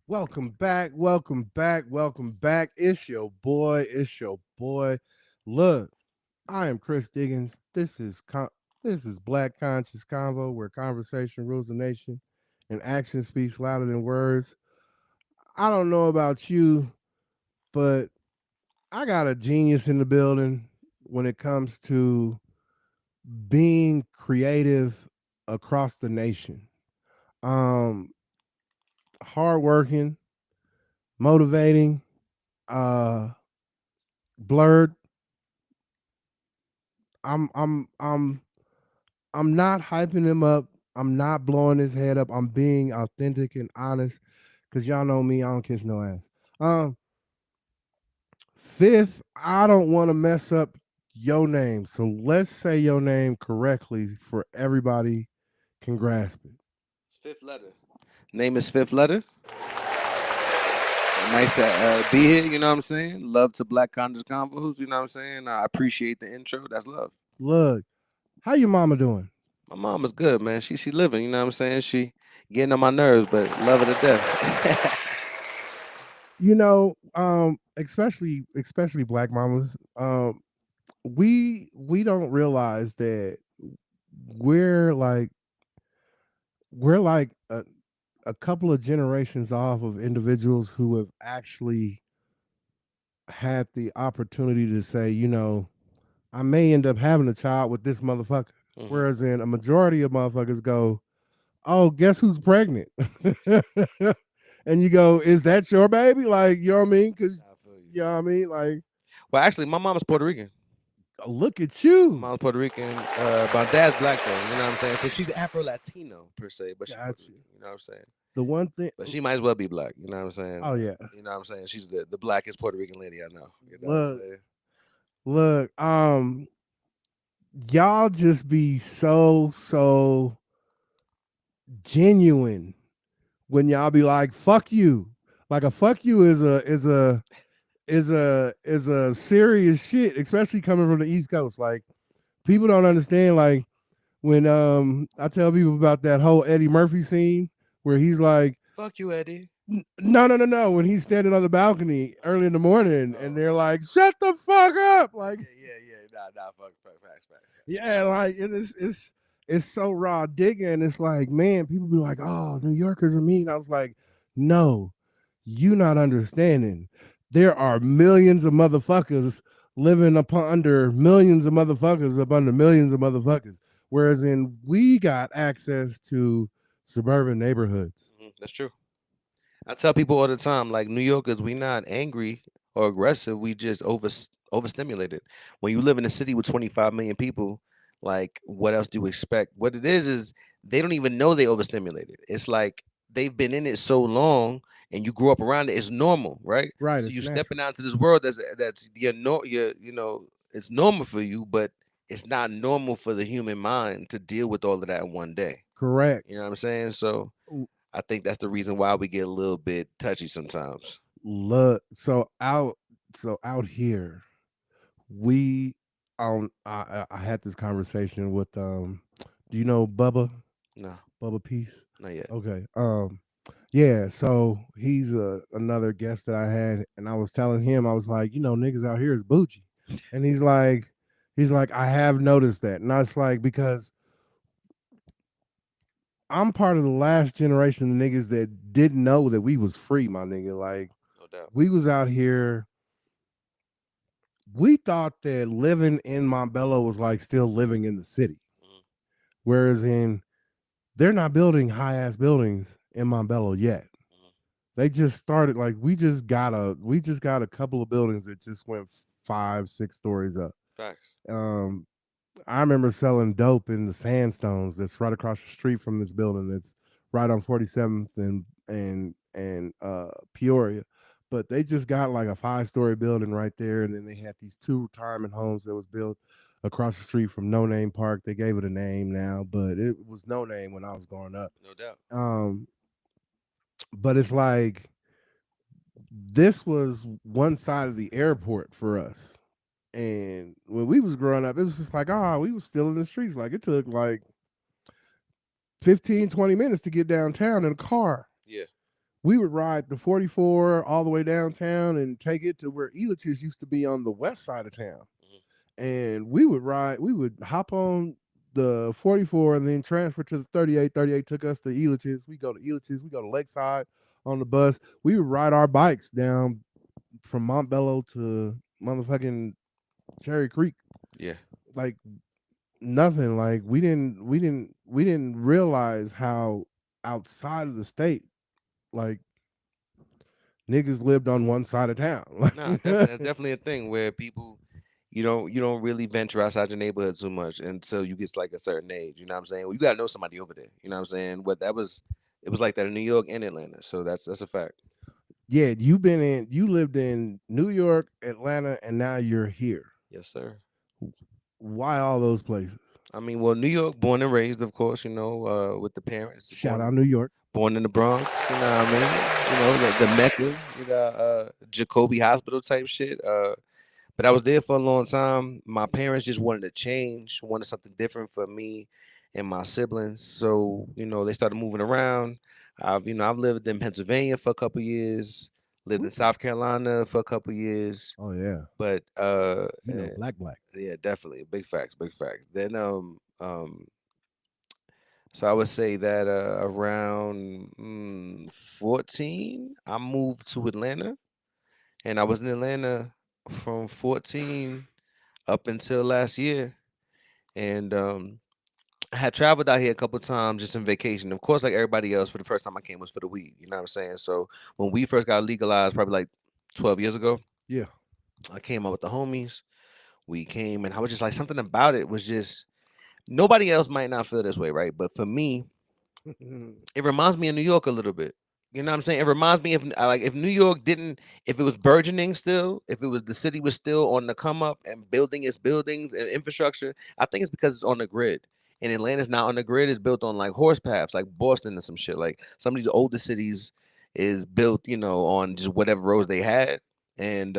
Welcome back. It's your boy. Look, I am Chris Diggins. This is Black Conscious Convo, where conversation rules the nation and action speaks louder than words. I don't know about you, but I got a genius in the building when it comes to being creative across the nation. Hardworking, motivating, Blerd. I'm not hyping him up. I'm not blowing his head up. I'm being authentic and honest, because y'all know me, I don't kiss no ass. Fifth, I don't want to mess up your name, so let's say your name correctly for everybody can grasp it. It's Fifth Letter. Name is Fifth Letter. Nice to be here, you know what I'm saying? Love to Black Conscious Convos, you know what I'm saying? I appreciate the intro. That's love. Look, how your mama doing? My mom is good, man. She living, you know what I'm saying? She getting on my nerves, but love her to death. You know, especially black mamas, we don't realize that we're like a couple of generations off of individuals who have actually had the opportunity to say, you know, I may end up having a child with this motherfucker. Mm-hmm. Whereas in a majority of motherfuckers go, oh, guess who's pregnant? And you go, is that your baby? Like, you know what I mean? Because, you know what I mean? Like, well, actually, my mom is Puerto Rican. Look at you. Mom's Puerto Rican. My dad's black though. You know what I'm saying? So she's Afro Latino per se, but she's Puerto Got you. Rican. You know what I'm saying? The one thing. But she might as well be black. You know what I'm saying? Oh yeah. You know what I'm saying? She's the blackest Puerto Rican lady I know. You know what I'm Look, saying? look. Y'all just be so genuine when y'all be like, "Fuck you." Like a fuck you is a serious shit, especially coming from the East Coast. Like people don't understand. Like when I tell people about that whole Eddie Murphy scene where he's like, Fuck you, Eddie. no, when he's standing on the balcony early in the morning and they're like, shut the fuck up. Like, Yeah. Nah. Fuck. Facts. yeah, like it's so raw digging. It's like, man, people be like, oh, New Yorkers are mean. I was like, no, you not understanding. There are millions of motherfuckers living under millions of motherfuckers up under millions of motherfuckers. Whereas we got access to suburban neighborhoods. That's true. I tell people all the time, like New Yorkers, we not angry or aggressive. We just overstimulated. When you live in a city with 25 million people, like what else do you expect? What it is they don't even know they overstimulated. It's like they've been in it so long, and you grew up around it. It's normal, right? Right, So it's you natural. stepping out to this world that's it's normal for you, but it's not normal for the human mind to deal with all of that in one day. Correct. You know what I'm saying? So I think that's the reason why we get a little bit touchy sometimes. Look, so out here, we I had this conversation with do you know No, Bubba Peace? not yet. Okay. Yeah, so he's another guest that I had, and I was telling him, I was like, niggas out here is bougie. And he's like, I have noticed that. And I was like, because I'm part of the last generation of niggas that didn't know that we was free, my nigga. Like No doubt. we was out here. We thought that living in Montbello was like still living in the city. Mhm. Whereas they're not building high ass buildings in Montbello yet. Mhm. They just started like we just got a couple of buildings that just went 5-6 stories up. Facts. Um I remember selling dope in the Sandstones that's right across the street from this building that's right on 47th and Peoria. But they just got like a 5-story building right there, and then they had these 2 retirement homes that was built across the street from No Name Park. They gave it a name now, but it was No Name when I was growing up. No doubt. But it's like this was one side of the airport for us. And when we was growing up, it was just like, we was still in the streets. Like it took like 15, 20 minutes to get downtown in a car. Yeah. We would ride the 44 all the way downtown and take it to where Elitch's used to be on the west side of town. Mhm. And we would hop on the 44 and then transfer to the 38. 38 took us to Elitch's. We go to Elitch's. We go to Lakeside on the bus. We would ride our bikes down from Montbello to motherfucking Cherry Creek. Yeah. Like nothing. Like we didn't realize how outside of the state, like niggas lived on one side of town. No, that's definitely a thing where people you don't really venture outside your neighborhood too much until you get to like a certain age. You know what I'm saying? Well, you gotta know somebody over there. You know what I'm saying? But it was like that in New York and Atlanta. So that's a fact. Yeah, you lived in New York, Atlanta, and now you're here. Yes, sir. Why all those places? I mean, well, New York, born and raised, of course, with the parents. Shout out New York. Born in the Bronx, you know what I mean? The Mecca, Jacoby Hospital type shit. But I was there for a long time. My parents just wanted to change, wanted something different for me and my siblings. So, they started moving around. I've lived in Pennsylvania for a couple years, lived in South Carolina for a couple years. Oh yeah. But Black. yeah, definitely. Big facts, big facts. Then so I would say that around 14, I moved to Atlanta, and I was in Atlanta from 14 up until last year, and I had traveled out here a couple times just on vacation. Of course, like everybody else, for the first time I came was for the weed. You know what I'm saying? So when we first got legalized, probably like 12 years ago, Yeah. I came out with the homies. We came, and I was just like, something about it was just, nobody else might not feel this way, right? But for me, it reminds me of New York a little bit. You know what I'm saying? It reminds me of like if New York didn't, if it was burgeoning still, if it was the city was still on the come up and building its buildings and infrastructure. I think it's because it's on the grid. And Atlanta's not on the grid; it's built on like horse paths, like Boston and some shit. Like some of these older cities is built, you know, on just whatever roads they had. And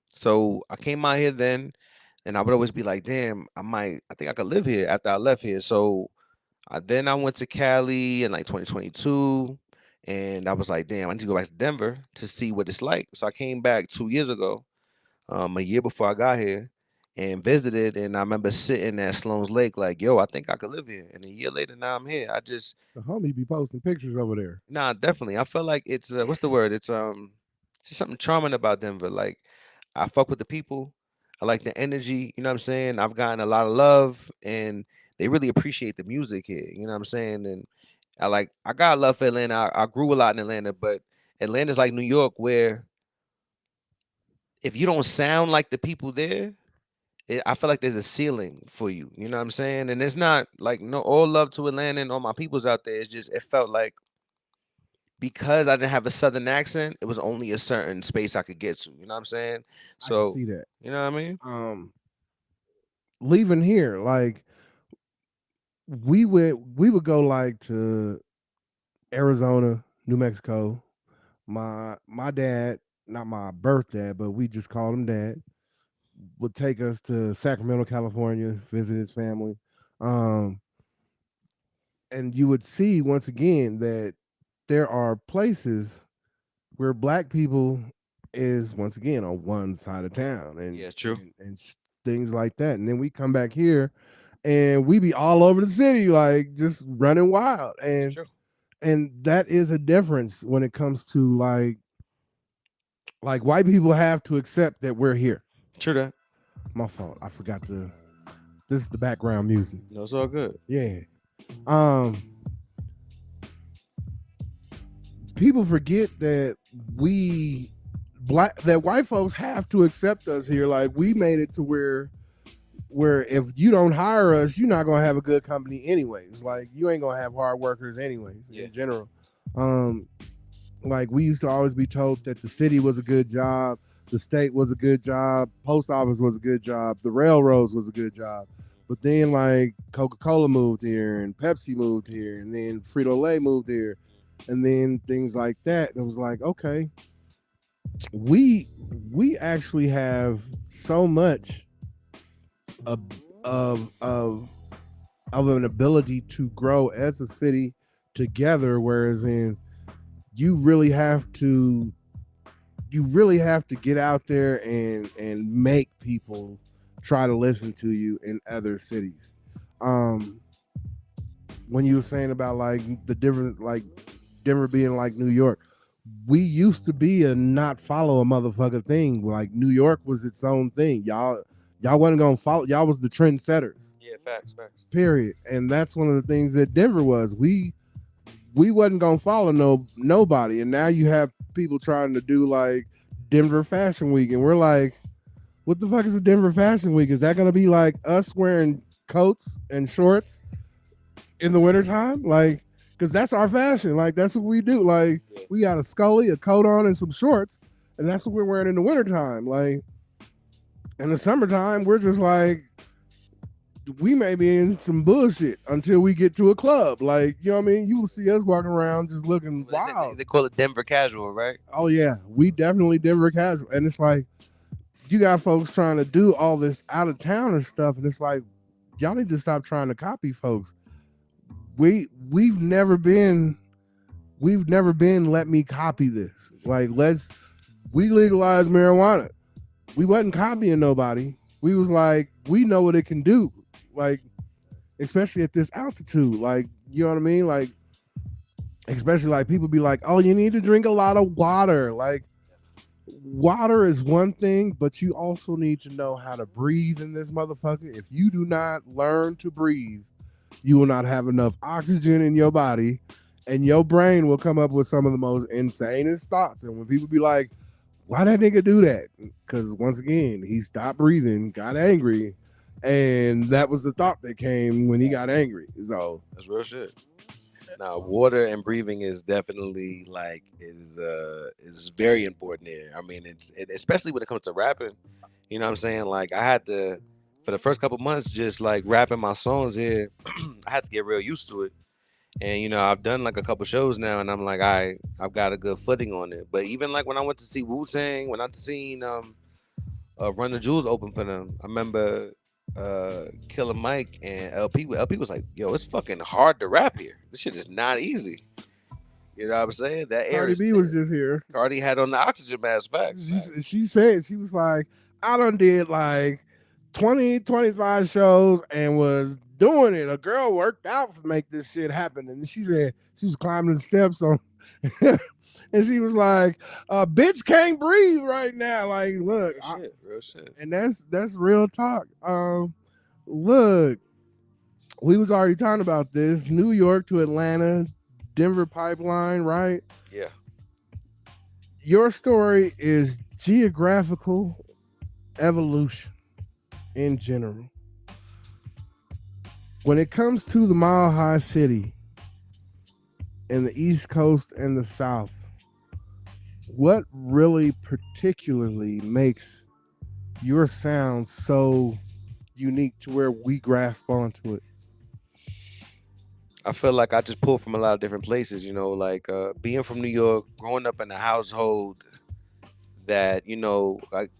so I came out here then, and I would always be like, "Damn, I think I could live here." After I left here, so then I went to Cali in like 2022, and I was like, damn, I need to go back to Denver to see what it's like. So I came back 2 years ago, a year before I got here, and visited. And I remember sitting at Sloan's Lake, like, yo, I think I could live here. And a year later, now I'm here. I just, The homie be posting pictures over there. nah, definitely. I feel like it's what's the word? It's just something charming about Denver. Like, I fuck with the people. I like the energy. You know what I'm saying? I've gotten a lot of love, and they really appreciate the music here. You know what I'm saying? And I got love for Atlanta. I grew a lot in Atlanta, but Atlanta's like New York, where if you don't sound like the people there, I feel like there's a ceiling for you. You know what I'm saying? And it's not like no all love to Atlanta and all my peoples out there. It's just it felt like because I didn't have a southern accent, it was only a certain space I could get to. You know what I'm saying? I can So see that. you know what I mean? Leaving here, like we would go like to Arizona, New Mexico. My dad, not my birth dad, but we just called him dad, would take us to Sacramento, California, visit his family. Um, and you would see once again that there are places where black people is once again on one side of town and Yeah, it's true. things like that. And then we come back here and we be all over the city like just running wild. It's true. And that is a difference when it comes to like white people have to accept that we're here. True that. My fault. I forgot to. This is the background music. No, it's all good. Yeah. People forget that that white folks have to accept us here. Like we made it to where if you don't hire us, you're not gonna have a good company anyways. Like you ain't gonna have hard workers anyways in general. Like we used to always be told that the city was a good job, the state was a good job, post office was a good job, the railroads was a good job. But then like Coca-Cola moved here and Pepsi moved here and then Frito-Lay moved here and then things like that. And it was like, okay, we actually have so much of an ability to grow as a city together, whereas in you really have to get out there and make people try to listen to you in other cities. When you were saying about like the different, like Denver being like New York, we used to be a not follow a motherfucker thing. Like New York was its own thing. Y'all wasn't gonna follow. Y'all was the trendsetters. Yeah, facts. Period. And that's one of the things that Denver was. We wasn't gonna follow nobody. And now you have people trying to do like Denver Fashion Week, and we're like, what the fuck is a Denver Fashion Week? Is that gonna be like us wearing coats and shorts in the wintertime? Like, because that's our fashion. Like, that's what we do. Like, we got a scully, a coat on, and some shorts, and that's what we're wearing in the wintertime. Like, in the summertime, we're just like, we may be in some bullshit until we get to a club. Like, you know what I mean? You will see us walking around just looking wild. They call it Denver casual, right? Oh, yeah. We definitely Denver casual. And it's like, you got folks trying to do all this out of town and stuff, and it's like, y'all need to stop trying to copy folks. We've never been let me copy this. Like, we legalized marijuana. We wasn't copying nobody. We was like, we know what it can do. Like, especially at this altitude. Like, you know what I mean? Like, especially like people be like, oh, you need to drink a lot of water. Like, water is one thing, but you also need to know how to breathe in this motherfucker. If you do not learn to breathe, you will not have enough oxygen in your body, and your brain will come up with some of the most insanest thoughts. And when people be like, Why that nigga do that? Because once again, he stopped breathing, got angry, and that was the thought that came when he got angry. So That's real shit. Now, water and breathing is definitely like is very important here. I mean, especially when it comes to rapping. You know what I'm saying? Like I had to for the first couple months just like rapping my songs here. I had to get real used to it. And I've done like a couple shows now, and I'm like, I've got a good footing on it. But even like when I went to see Wu Tang, when I seen Run the Jewels open for them, I remember Killer Mike and LP. LP was like, "Yo, it's fucking hard to rap here. This shit is not easy." You know what I'm saying? That air Cardi is B thick. was just here. Cardi had on the oxygen mask. Facts. She said, she was like, I done did like 20, 25 shows and was doing it. A girl worked out to make this shit happen. And she said she was climbing the steps on and she was like, bitch can't breathe right now. Like, look, Real shit. and that's real talk. Look, we was already talking about this. New York to Atlanta, Denver pipeline, right? Yeah. Your story is geographical evolution in general. When it comes to the Mile High City and the East Coast and the South, what really particularly makes your sound so unique to where we grasp onto it? I feel like I just pull from a lot of different places, like being from New York, growing up in a household that, like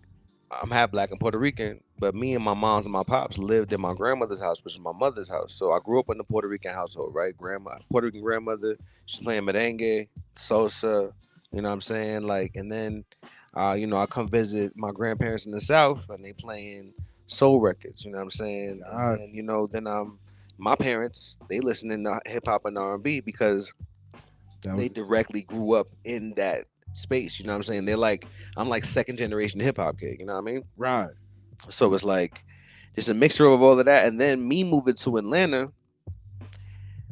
I'm half black and Puerto Rican, but me and my moms and my pops lived in my grandmother's house, which is my mother's house. So I grew up in the Puerto Rican household, right? Puerto Rican grandmother, she's playing merengue, salsa, you know what I'm saying? Like, and then, I come visit my grandparents in the South and they playing soul records, you know what I'm saying? And then, my parents, they listening to hip hop and R&B because they directly grew up in that space. You know what I'm saying? I'm like second generation hip hop kid. You know what I mean? Right. So it's like just a mixture of all of that. And then me moving to Atlanta,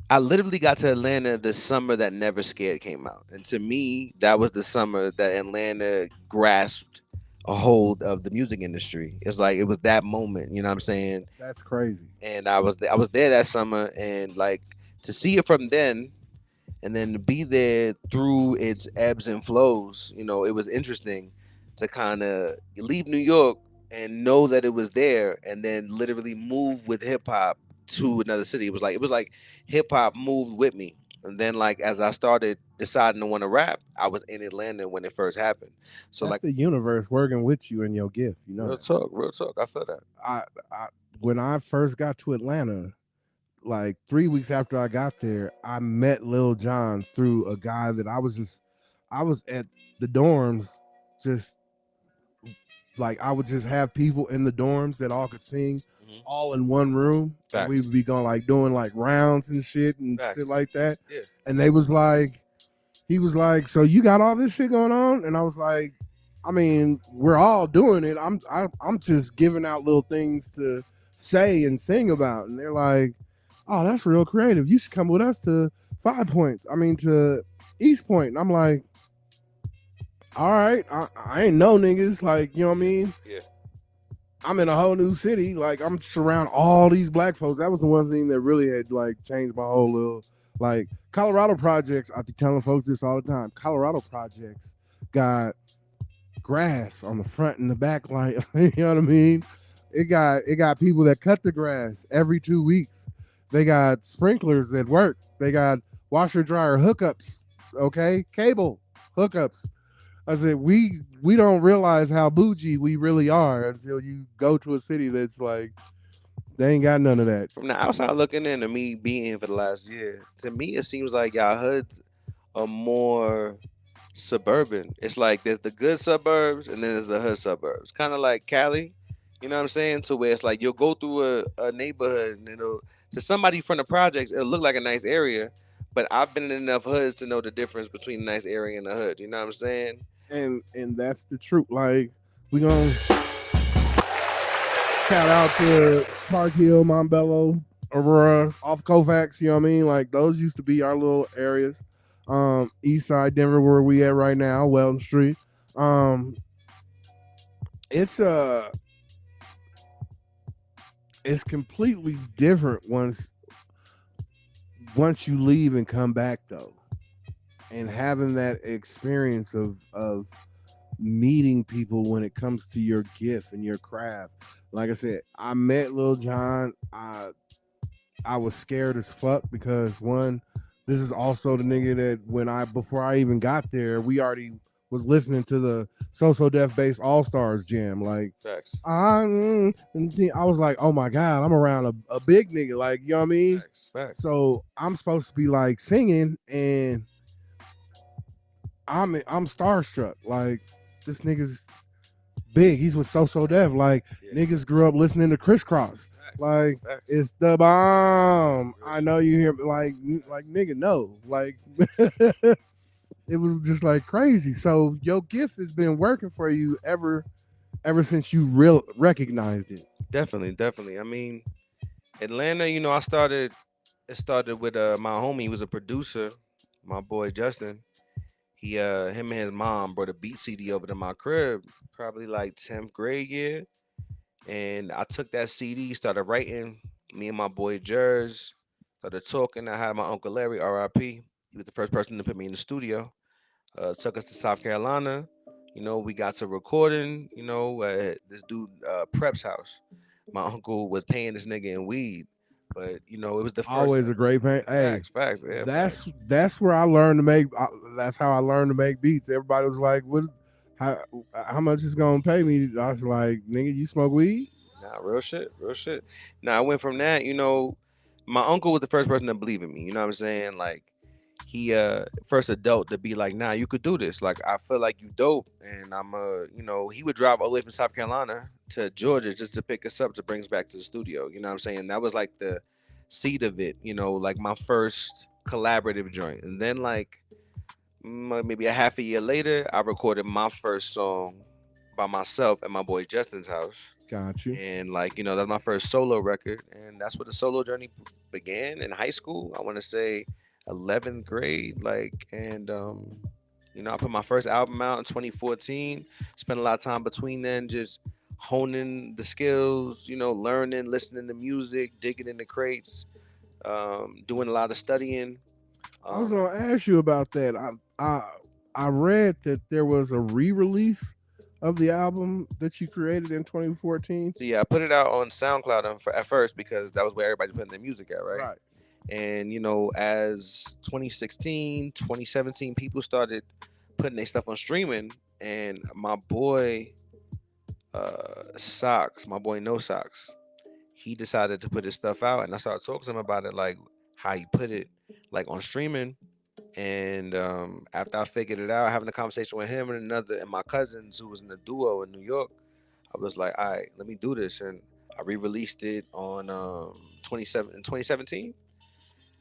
I literally got to Atlanta the summer that Never Scared came out. And to me, that was the summer that Atlanta grasped a hold of the music industry. It's like it was that moment, you know what I'm saying? That's crazy. And I was there that summer, and like to see it from then and then to be there through its ebbs and flows, it was interesting to kind of leave New York and know that it was there, and then literally move with hip hop to another city. It was like hip hop moved with me, and then like as I started deciding to want to rap, I was in Atlanta when it first happened. So that's like the universe working with you and your gift. You know, real talk. I feel that. I when I first got to Atlanta, like 3 weeks after I got there, I met Lil Jon through a guy that I was at the dorms, just like I would just have people in the dorms that all could sing all in one room. And we would be going like doing like rounds and shit and shit like that. Yeah. And he was like, so you got all this shit going on? And I was like, I mean, we're all doing it. I'm just giving out little things to say and sing about. And they're like, oh, that's real creative. You should come with us to to East Point. And I'm like, all right, I ain't know niggas. Like, you know what I mean? Yeah. I'm in a whole new city. Like, I'm surrounded all these black folks. That was the one thing that really had like changed my whole little like Colorado projects. I be telling folks this all the time. Colorado projects got grass on the front and the back, like you know what I mean? It got people that cut the grass every 2 weeks. They got sprinklers that work. They got washer dryer hookups. Okay, cable hookups. I said we don't realize how bougie we really are until you go to a city that's like they ain't got none of that. From the outside looking in, to me being here for the last year, to me it seems like y'all hoods are more suburban. It's like there's the good suburbs and then there's the hood suburbs. Kind of like Cali, you know what I'm saying? To where it's like you'll go through a neighborhood and to somebody from the projects, it'll look like a nice area. But I've been in enough hoods to know the difference between a nice area and a hood. You know what I'm saying? And that's the truth. Like we gonna shout out to Park Hill, Montbello, Aurora, off Kovacs, you know what I mean? Like those used to be our little areas. East side Denver, where we at right now, Weldon Street. it's it's completely different once you leave and come back though, and having that experience of meeting people when it comes to your gift and your craft. Like I said, I met Lil Jon. I was scared as fuck because one, this is also the nigga that before I even got there, we already was listening to the So Def Bass All Stars jam. Like Facts. I was like, oh my god, I'm around a big nigga. Like, you know what I mean? Facts. So I'm supposed to be like singing, and I'm starstruck. Like, this nigga's big. He's with So Def. Like, niggas grew up listening to Crisscross. Like, it's the bomb. I know you hear like nigga, no. Like it was just like crazy. So your gift has been working for you ever since you recognized it. Definitely. I mean, Atlanta, it started with my homie. He was a producer, my boy Justin. Him and his mom brought a beat CD over to my crib, probably like 10th grade year. And I took that CD, started writing. Me and my boy Jers started talking. I had my uncle Larry, R.I.P. He was the first person to put me in the studio. Took us to South Carolina. We got to recording. This dude Prep's house. My uncle was paying this nigga in weed, but it was the first. Always a great pain. Hey, Facts. Yeah, that's where I learned to make. That's how I learned to make beats. Everybody was like, "What? How much is gonna pay me?" I was like, "Nigga, you smoke weed?" Nah, real shit. Now I went from that. My uncle was the first person to believe in me. You know what I'm saying? Like he first adult to be like, nah, you could do this. Like I feel like you dope, and he would drive all the way from South Carolina to Georgia just to pick us up to bring us back to the studio. You know what I'm saying? That was like the seed of it. Like my first collaborative joint, and then like maybe a half a year later, I recorded my first song by myself at my boy Justin's house. Got you. And like, that's my first solo record. And that's where the solo journey began in high school. I want to say 11th grade. Like, and, I put my first album out in 2014. Spent a lot of time between then just honing the skills, learning, listening to music, digging in the crates, doing a lot of studying. I was gonna ask you about that. I read that there was a re-release of the album that you created in 2014. So yeah, I put it out on SoundCloud at first because that was where everybody's putting their music at, right? Right. And as 2016, 2017, people started putting their stuff on streaming, and my boy Socks, my boy No Socks, he decided to put his stuff out, and I started talking to him about it, like how he put it like on streaming. And after I figured it out, having a conversation with him and my cousins who was in the duo in New York, I was like, all right, let me do this. And I re-released it on 2017.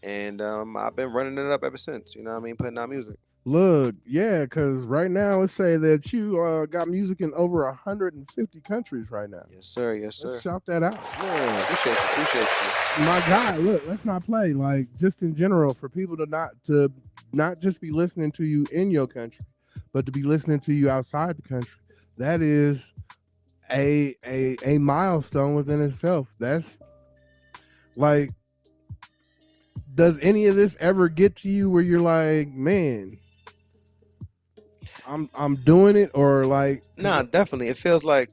And I've been running it up ever since, you know what I mean, putting out music. Look, yeah, because right now it's say that you got music in over 150 countries right now. Yes, sir. Let's shout that out. Yeah, appreciate you. My God, look, let's not play. Like, just in general, for people to not just be listening to you in your country, but to be listening to you outside the country. That is a milestone within itself. That's like, does any of this ever get to you where you're like, man, I'm doing it, or like? Nah, definitely. It feels like,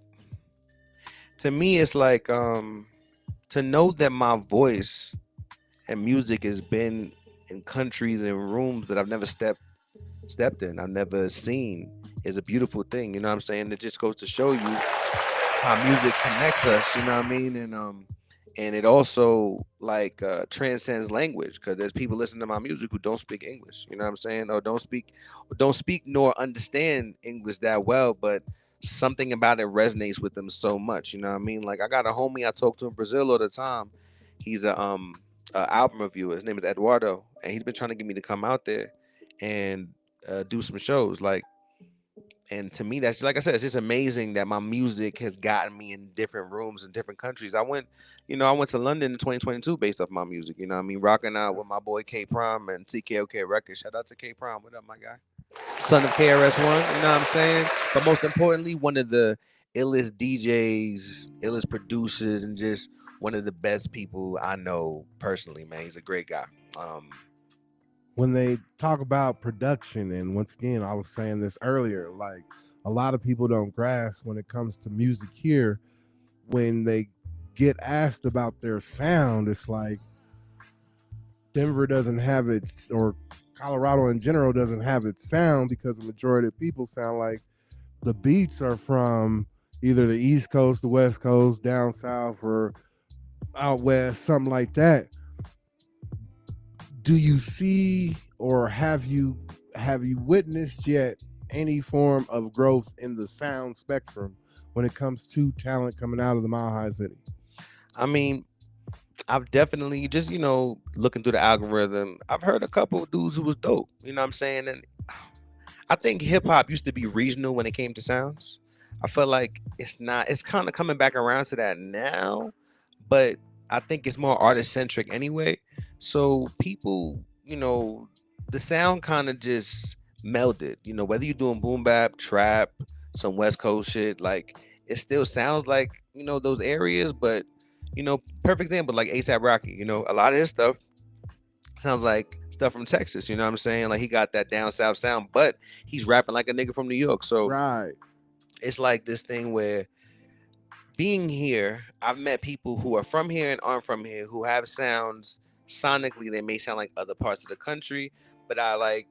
to me, it's like to know that my voice and music has been in countries and rooms that I've never stepped in, I've never seen, is a beautiful thing. You know what I'm saying? It just goes to show you how music connects us. You know what I mean? And it also like transcends language, because there's people listening to my music who don't speak English. You know what I'm saying? Or don't speak nor understand English that well, but something about it resonates with them so much. You know what I mean? Like I got a homie I talk to in Brazil all the time. He's a album reviewer. His name is Eduardo, and he's been trying to get me to come out there and do some shows. Like, and to me, that's, like I said, it's just amazing that my music has gotten me in different rooms in different countries. I went to London in 2022 based off my music. You know what I mean? Rocking out with my boy K Prime and TKOK Records. Shout out to K Prime. What up, my guy? Son of KRS-One. You know what I'm saying? But most importantly, one of the illest DJs, illest producers, and just one of the best people I know personally, man. He's a great guy. Um, When they talk about production, and once again, I was saying this earlier, like a lot of people don't grasp when it comes to music here, when they get asked about their sound, it's like Denver doesn't have its, or Colorado in general doesn't have its sound, because the majority of people sound like the beats are from either the East Coast, the West Coast, down south, or out west, something like that. Do you see, or have you witnessed yet any form of growth in the sound spectrum when it comes to talent coming out of the Mile High City? I mean, I've definitely just, looking through the algorithm, I've heard a couple of dudes who was dope. You know what I'm saying? And I think hip hop used to be regional when it came to sounds. I feel like it's not, it's kind of coming back around to that now, but I think it's more artist centric anyway. So people, the sound kind of just melded, whether you're doing boom bap, trap, some West Coast shit, like it still sounds like, those areas, but perfect example, like ASAP Rocky, a lot of his stuff sounds like stuff from Texas, you know what I'm saying? Like he got that down south sound, but he's rapping like a nigga from New York. So Right. it's like this thing where being here, I've met people who are from here and aren't from here who have sounds sonically they may sound like other parts of the country, but I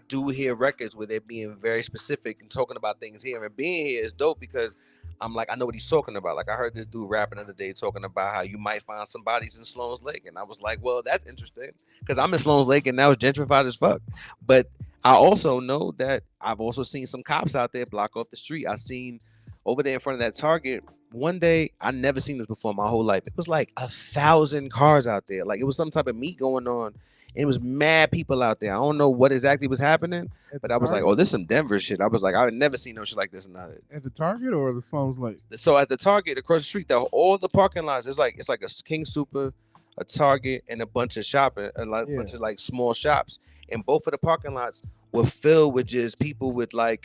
do hear records where they're being very specific and talking about things here. And being here is dope because I'm like, I know what he's talking about. Like I heard this dude rapping the other day talking about how you might find some bodies in Sloan's Lake. And I was like, well, that's interesting. Because I'm in Sloan's Lake and now it's gentrified as fuck. But I also know that I've also seen some cops out there block off the street. I seen over there in front of that Target one day. I never seen this before in my whole life. It was like 1,000 cars out there. Like it was some type of meet going on. It was mad people out there. I don't know what exactly was happening, At but the I was like, Target? "Oh, this some Denver shit." I was like, "I've never seen no shit like this in the hood." At the Target or the Sloan's Lake? So at the Target across the street, all the parking lots, it's like a King Super, a Target, and a bunch of shopping, and like a Yeah. bunch of like small shops. And both of the parking lots were filled with just people with like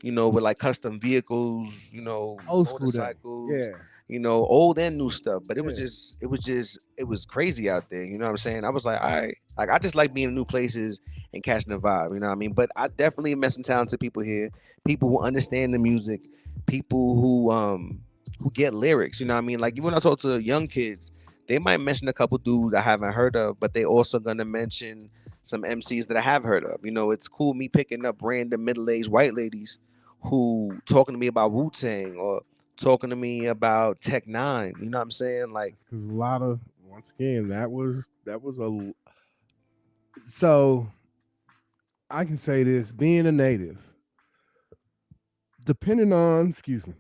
with like custom vehicles, Old school day. motorcycles, Yeah. old and new stuff. But Yeah. it was crazy out there. You know what I'm saying? I was like, all right, like I just like being in new places and catching the vibe. You know what I mean? But I definitely met some talented people here, people who understand the music, people who get lyrics. You know what I mean? Like when I talk to young kids, they might mention a couple dudes I haven't heard of, but they also gonna mention some MCs that I have heard of. It's cool me picking up random middle-aged white ladies who talking to me about Wu-Tang or talking to me about Tech Nine. You know what I'm saying? Like, It's because a lot of, once again, that was so I can say this, being a native, depending on, excuse me,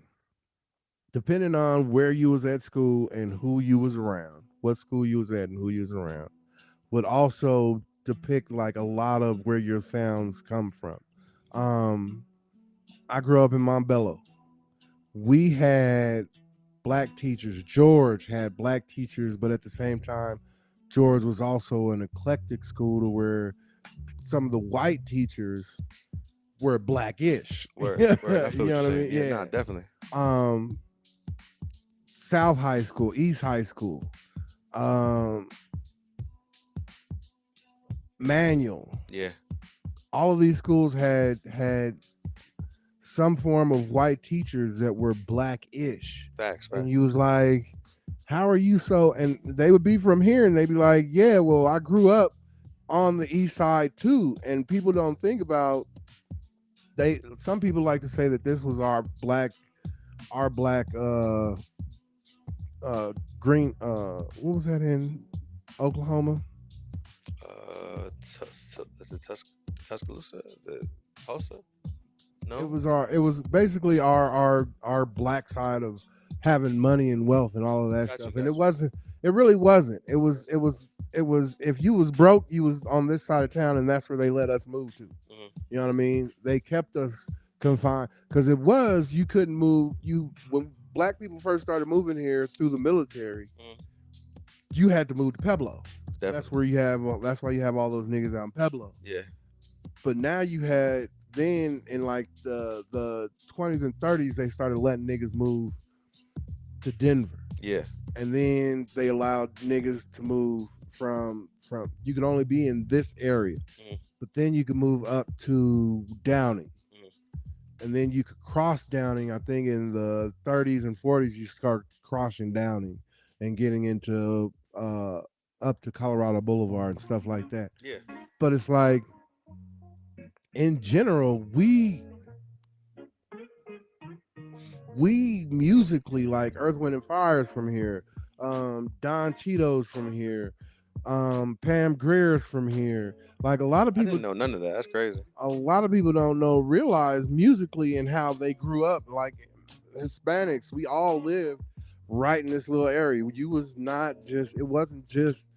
depending on where you was at school and who you was around, what school you was at and who you was around, would also depict like a lot of where your sounds come from. Um, I grew up in Montbello. We had black teachers. George had black teachers, but at the same time, George was also an eclectic school to where some of the white teachers were blackish. word, You word. I feel what know you're what I saying. mean? Yeah, Yeah. nah, definitely. Um, South High School, East High School, um, Manual. Yeah, All of these schools had some form of white teachers that were blackish. facts. And you was like, how are you so? And they would be from here and they'd be like, yeah, well, I grew up on the east side too. And people don't think about, some people like to say that this was our black green, what was that in Oklahoma? Is it Tuscaloosa? The Tulsa? No. It was basically our black side of having money and wealth and all of that stuff. And it really wasn't. It was if you was broke, you was on this side of town, and that's where they let us move to. Mhm. You know what I mean? They kept us confined because you couldn't move. When black people first started moving here through the military, you had to move to Pueblo. Definitely. That's where that's why you have all those niggas out in Pueblo. Yeah. But now you had then in like the 20s and 30s, they started letting niggas move to Denver. Yeah. And then they allowed niggas to move from you could only be in this area, but then you could move up to Downey, and then you could cross Downing. I think in the 30s and 40s you start crossing Downing and getting into up to Colorado Boulevard and stuff like that. Yeah. But it's like, in general, we musically, like Earth, Wind and Fire is from here, Don Cheeto's from here, Pam Grier's from here. Like a lot of I people didn't know none of that. That's crazy. A lot of people don't realize musically and how they grew up. Like Hispanics, we all live right in this little area. You was not just, it wasn't just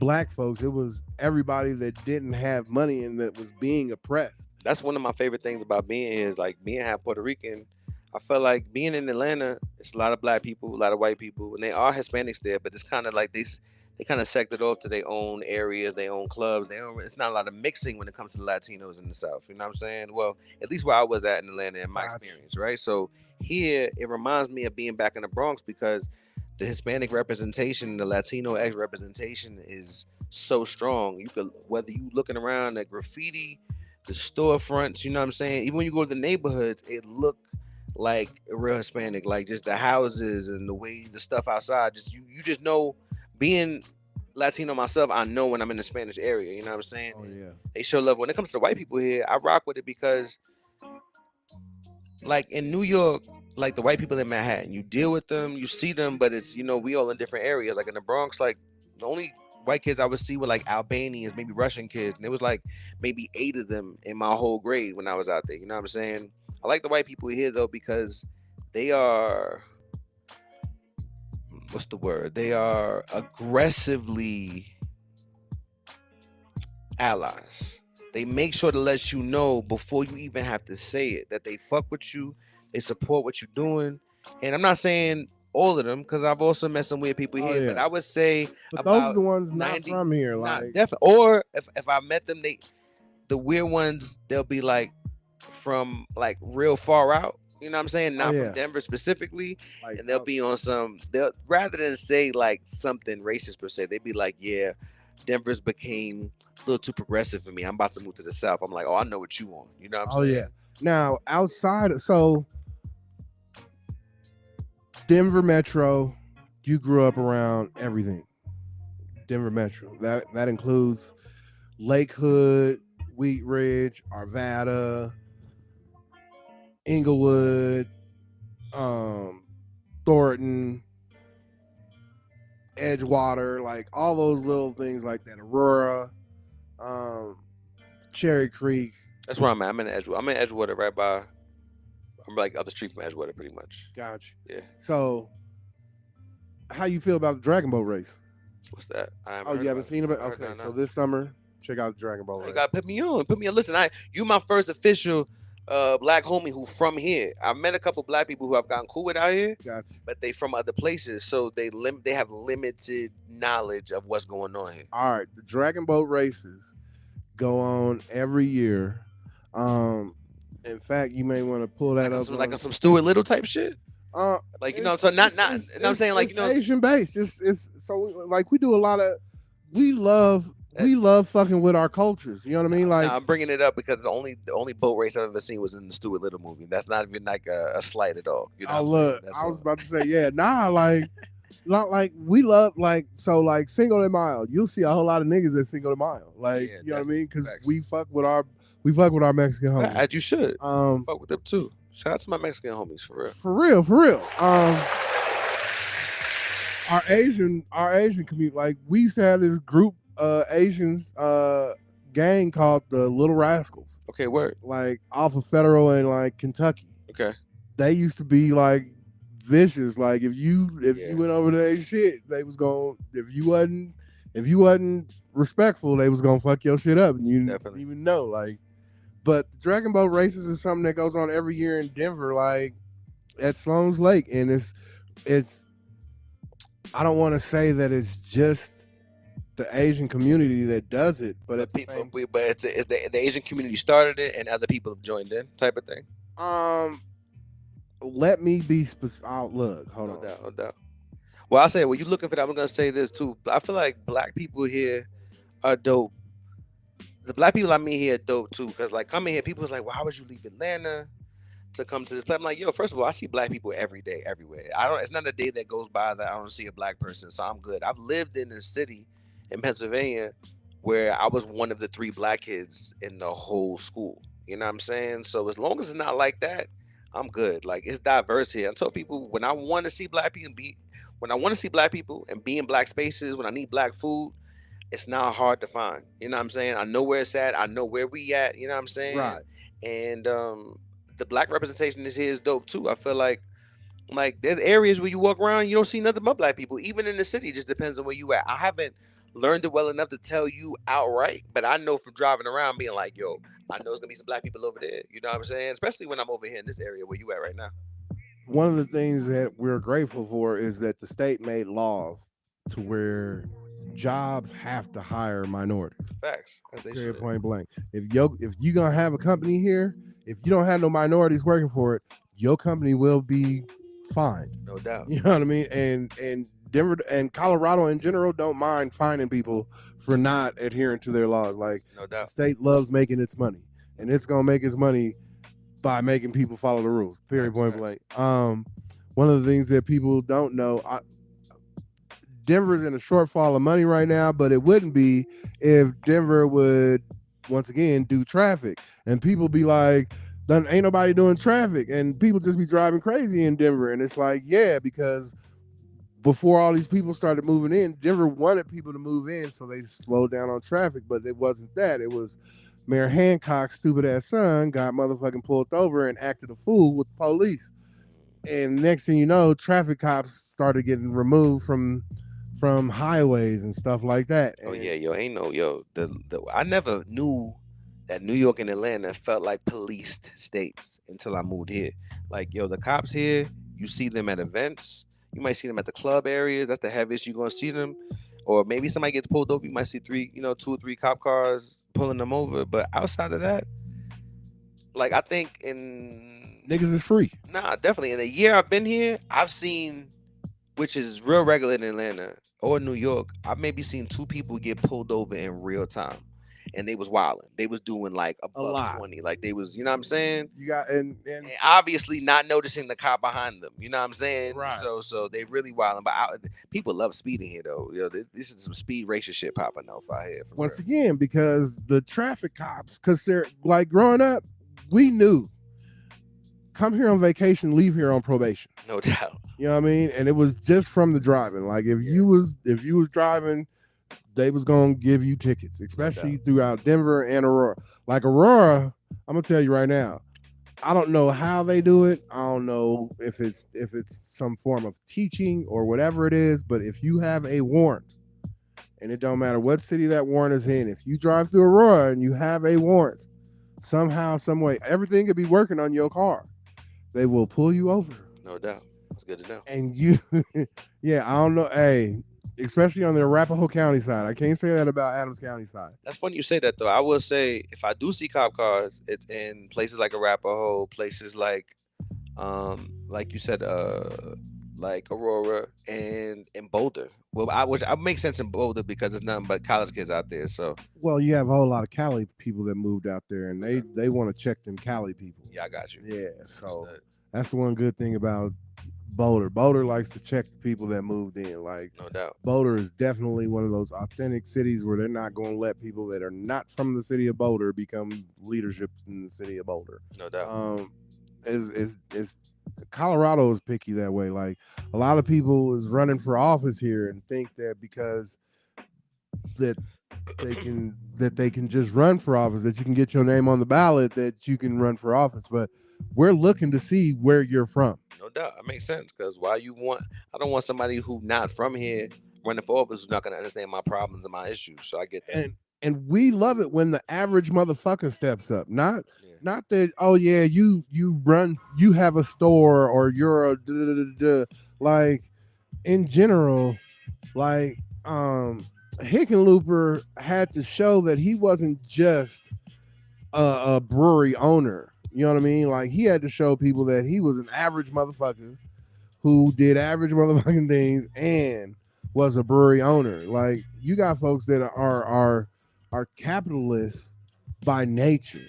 black folks, it was everybody that didn't have money and that was being oppressed. That's one of my favorite things about being here, is like being half Puerto Rican. I felt like being in Atlanta, it's a lot of black people, a lot of white people, and they are Hispanics there, but it's kind of like they kind of sected off to their own areas, their own clubs. It's not a lot of mixing when it comes to the Latinos in the South. You know what I'm saying? Well, at least where I was at in Atlanta in my experience, right? So here, it reminds me of being back in the Bronx, because the Hispanic representation, the Latino X representation is so strong. You could, whether you looking around at graffiti, the storefronts, you know what I'm saying? Even when you go to the neighborhoods, it look like a real Hispanic, like just the houses and the way the stuff outside. Just you just know, being Latino myself, I know when I'm in the Spanish area, you know what I'm saying? Oh yeah. They show love. When it comes to white people here, I rock with it, because like in New York, like the white people in Manhattan, you deal with them, you see them, but it's, you know, we all in different areas. Like in the Bronx, like the only white kids I would see were like Albanians, maybe Russian kids, and it was like maybe 8 of them in my whole grade when I was out there. You know what I'm saying? I like the white people here though, because they are, what's the word? They are aggressively allies. They make sure to let you know before you even have to say it that they fuck with you, they support what you're doing. And I'm not saying all of them, because I've also met some weird people here, but I would say but those are the ones not from here, like definitely. Or if I met them, the weird ones, they'll be like from like real far out. You know what I'm saying? Not from Denver specifically. Like, and they'll be on some, they'll, rather than say like something racist per se, they'd be like, yeah, Denver's became a little too progressive for me. I'm about to move to the South. I'm like, oh, I know what you want. You know what I'm saying? Oh yeah. Now outside, so Denver Metro, you grew up around everything. Denver Metro. That includes Lake Hood, Wheat Ridge, Arvada, Inglewood, Thornton, Edgewater, like all those little things like that. Aurora, Cherry Creek. That's where I'm at. I'm in Edgewater, right by. I'm like up the street from Edgewater, pretty much. Gotcha. Yeah. So, how you feel about the Dragon Boat race? What's that? You haven't seen it? Okay, no. So this summer, check out the Dragon Boat race. You gotta put me on. Listen, you my first official black homie who from here. I met a couple black people who I've gotten cool with out here. Gotcha. But they from other places, so they have limited knowledge of what's going on here. All right, the Dragon Boat races go on every year. In fact, you may want to pull that up. Like some Stuart Little type shit. Like, you know, so not. I'm saying, like, you know, Asian based. It's so like we do a lot of. We love fucking with our cultures. You know what I mean? Like, I'm bringing it up because the only boat race I've ever seen was in the Stuart Little movie. That's not even like a slight at all. You know I was about to say, yeah, like, not like we love like so like Cinco de Mayo. You'll see a whole lot of niggas at Cinco de Mayo. Like, you know what I mean? Because we fuck with our Mexican homies. As you should. Fuck with them too. Shout out to my Mexican homies, for real. For real. Our Asian community, like we used to have this group Asians gang called the Little Rascals. Okay, word. Like off of Federal and like Kentucky. Okay. They used to be like vicious. Like if you went over their shit, they was going. If you wasn't respectful, they was gonna fuck your shit up, and you didn't even know. Like, but the Dragon Boat races is something that goes on every year in Denver, like at Sloan's Lake, and it's. I don't want to say that it's just the Asian community that does it, but at But the people, same but it's the Asian community started it, and other people have joined in, type of thing. let me be specific. Look, hold No on. doubt, no doubt. Well, I say, well, you looking for that? I'm gonna say this too. I feel like black people here are dope. The black people I meet here are dope too, because like coming here, people was like, why would you leave Atlanta to come to this place? I'm like, yo, first of all, I see black people every day, everywhere. I don't. It's not a day that goes by that I don't see a black person. So I'm good. I've lived in a city in Pennsylvania where I was one of the 3 black kids in the whole school. You know what I'm saying? So as long as it's not like that, I'm good. Like it's diverse here. I told people when I want to see black people when I want to see black people and be in black spaces, when I need black food, it's not hard to find. You know what I'm saying? I know where it's at. I know where we at. You know what I'm saying? Right. And the black representation is here is dope too. I feel like there's areas where you walk around, you don't see nothing but black people. Even in the city, it just depends on where you at. I haven't learned it well enough to tell you outright, but I know from driving around being like, yo, I know it's gonna be some black people over there. You know what I'm saying? Especially when I'm over here in this area where you at right now. One of the things that we're grateful for is that the state made laws to where jobs have to hire minorities. Facts. As they Period, should. point blank. If you gonna have a company here, if you don't have no minorities working for it, your company will be fined. No doubt. You know what I mean? And Denver and Colorado in general don't mind fining people for not adhering to their laws. Like No the doubt. state loves making its money, and it's gonna make its money by making people follow the rules. Period, Facts, point facts. blank. One of the things that people don't know, Denver's in a shortfall of money right now, but it wouldn't be if Denver would once again do traffic, and people be like, ain't nobody doing traffic, and people just be driving crazy in Denver. And it's like, yeah, because before all these people started moving in, Denver wanted people to move in, so they slowed down on traffic. But it wasn't that. It was Mayor Hancock's stupid ass son got motherfucking pulled over and acted a fool with the police. And next thing you know, traffic cops started getting removed from highways and stuff like that. Oh And yeah, yo, ain't no yo. The I never knew that New York and Atlanta felt like policed states until I moved here. Like yo, the cops here, you see them at events. You might see them at the club areas. That's the heaviest you're gonna see them. Or maybe somebody gets pulled over. You might see 2 or 3 cop cars pulling them over. But outside of that, like I think in niggas is free. nah, definitely in the year I've been here, I've seen, which is real regular in Atlanta or New York, I've maybe seen 2 people get pulled over in real time. And they was wilding. They was doing like a buck lot. 20. Like they was, you know what I'm saying? You got and And obviously not noticing the cop behind them. You know what I'm saying? Right. So they really wilding. But people love speeding here though. Yo, this is some speed racial shit popping off out here. For once real. again, because the traffic cops, because they're like growing up, we knew come here on vacation, leave here on probation. No doubt. You know what I mean? And it was just from the driving. Like if you was driving, they was gonna give you tickets, especially throughout Denver and Aurora. Like Aurora, I'm gonna tell you right now, I don't know how they do it. I don't know if it's some form of teaching or whatever it is, but if you have a warrant, and it don't matter what city that warrant is in, if you drive through Aurora and you have a warrant, somehow, some way, everything could be working on your car. They will pull you over. No doubt. That's good to know. And you, yeah, I don't know. Hey, especially on the Arapahoe County side. I can't say that about Adams County side. That's funny you say that though. I will say if I do see cop cars, it's in places like Arapahoe, places like you said, like Aurora and Boulder. Well, which I make sense in Boulder because it's nothing but college kids out there. So Well, you have a whole lot of Cali people that moved out there, and they want to check them Cali people. yeah, I got you. Yeah, so Understood. that's the one good thing about Boulder. Boulder likes to check the people that moved in. Like No doubt. Boulder is definitely one of those authentic cities where they're not going to let people that are not from the city of Boulder become leadership in the city of Boulder. No doubt. Is Colorado is picky that way. Like a lot of people is running for office here and think that because that they can just run for office, that you can get your name on the ballot, that you can run for office. But we're looking to see where you're from. No doubt. It makes sense because I don't want somebody who not from here running for office who's not going to understand my problems and my issues. So I get that. And we love it when the average motherfucker steps up. Not Yeah. not that, oh yeah, you run, you have a store, or you're a like in general, like Hickenlooper had to show that he wasn't just a brewery owner. You know what I mean? Like he had to show people that he was an average motherfucker who did average motherfucking things and was a brewery owner. Like you got folks that are capitalists by nature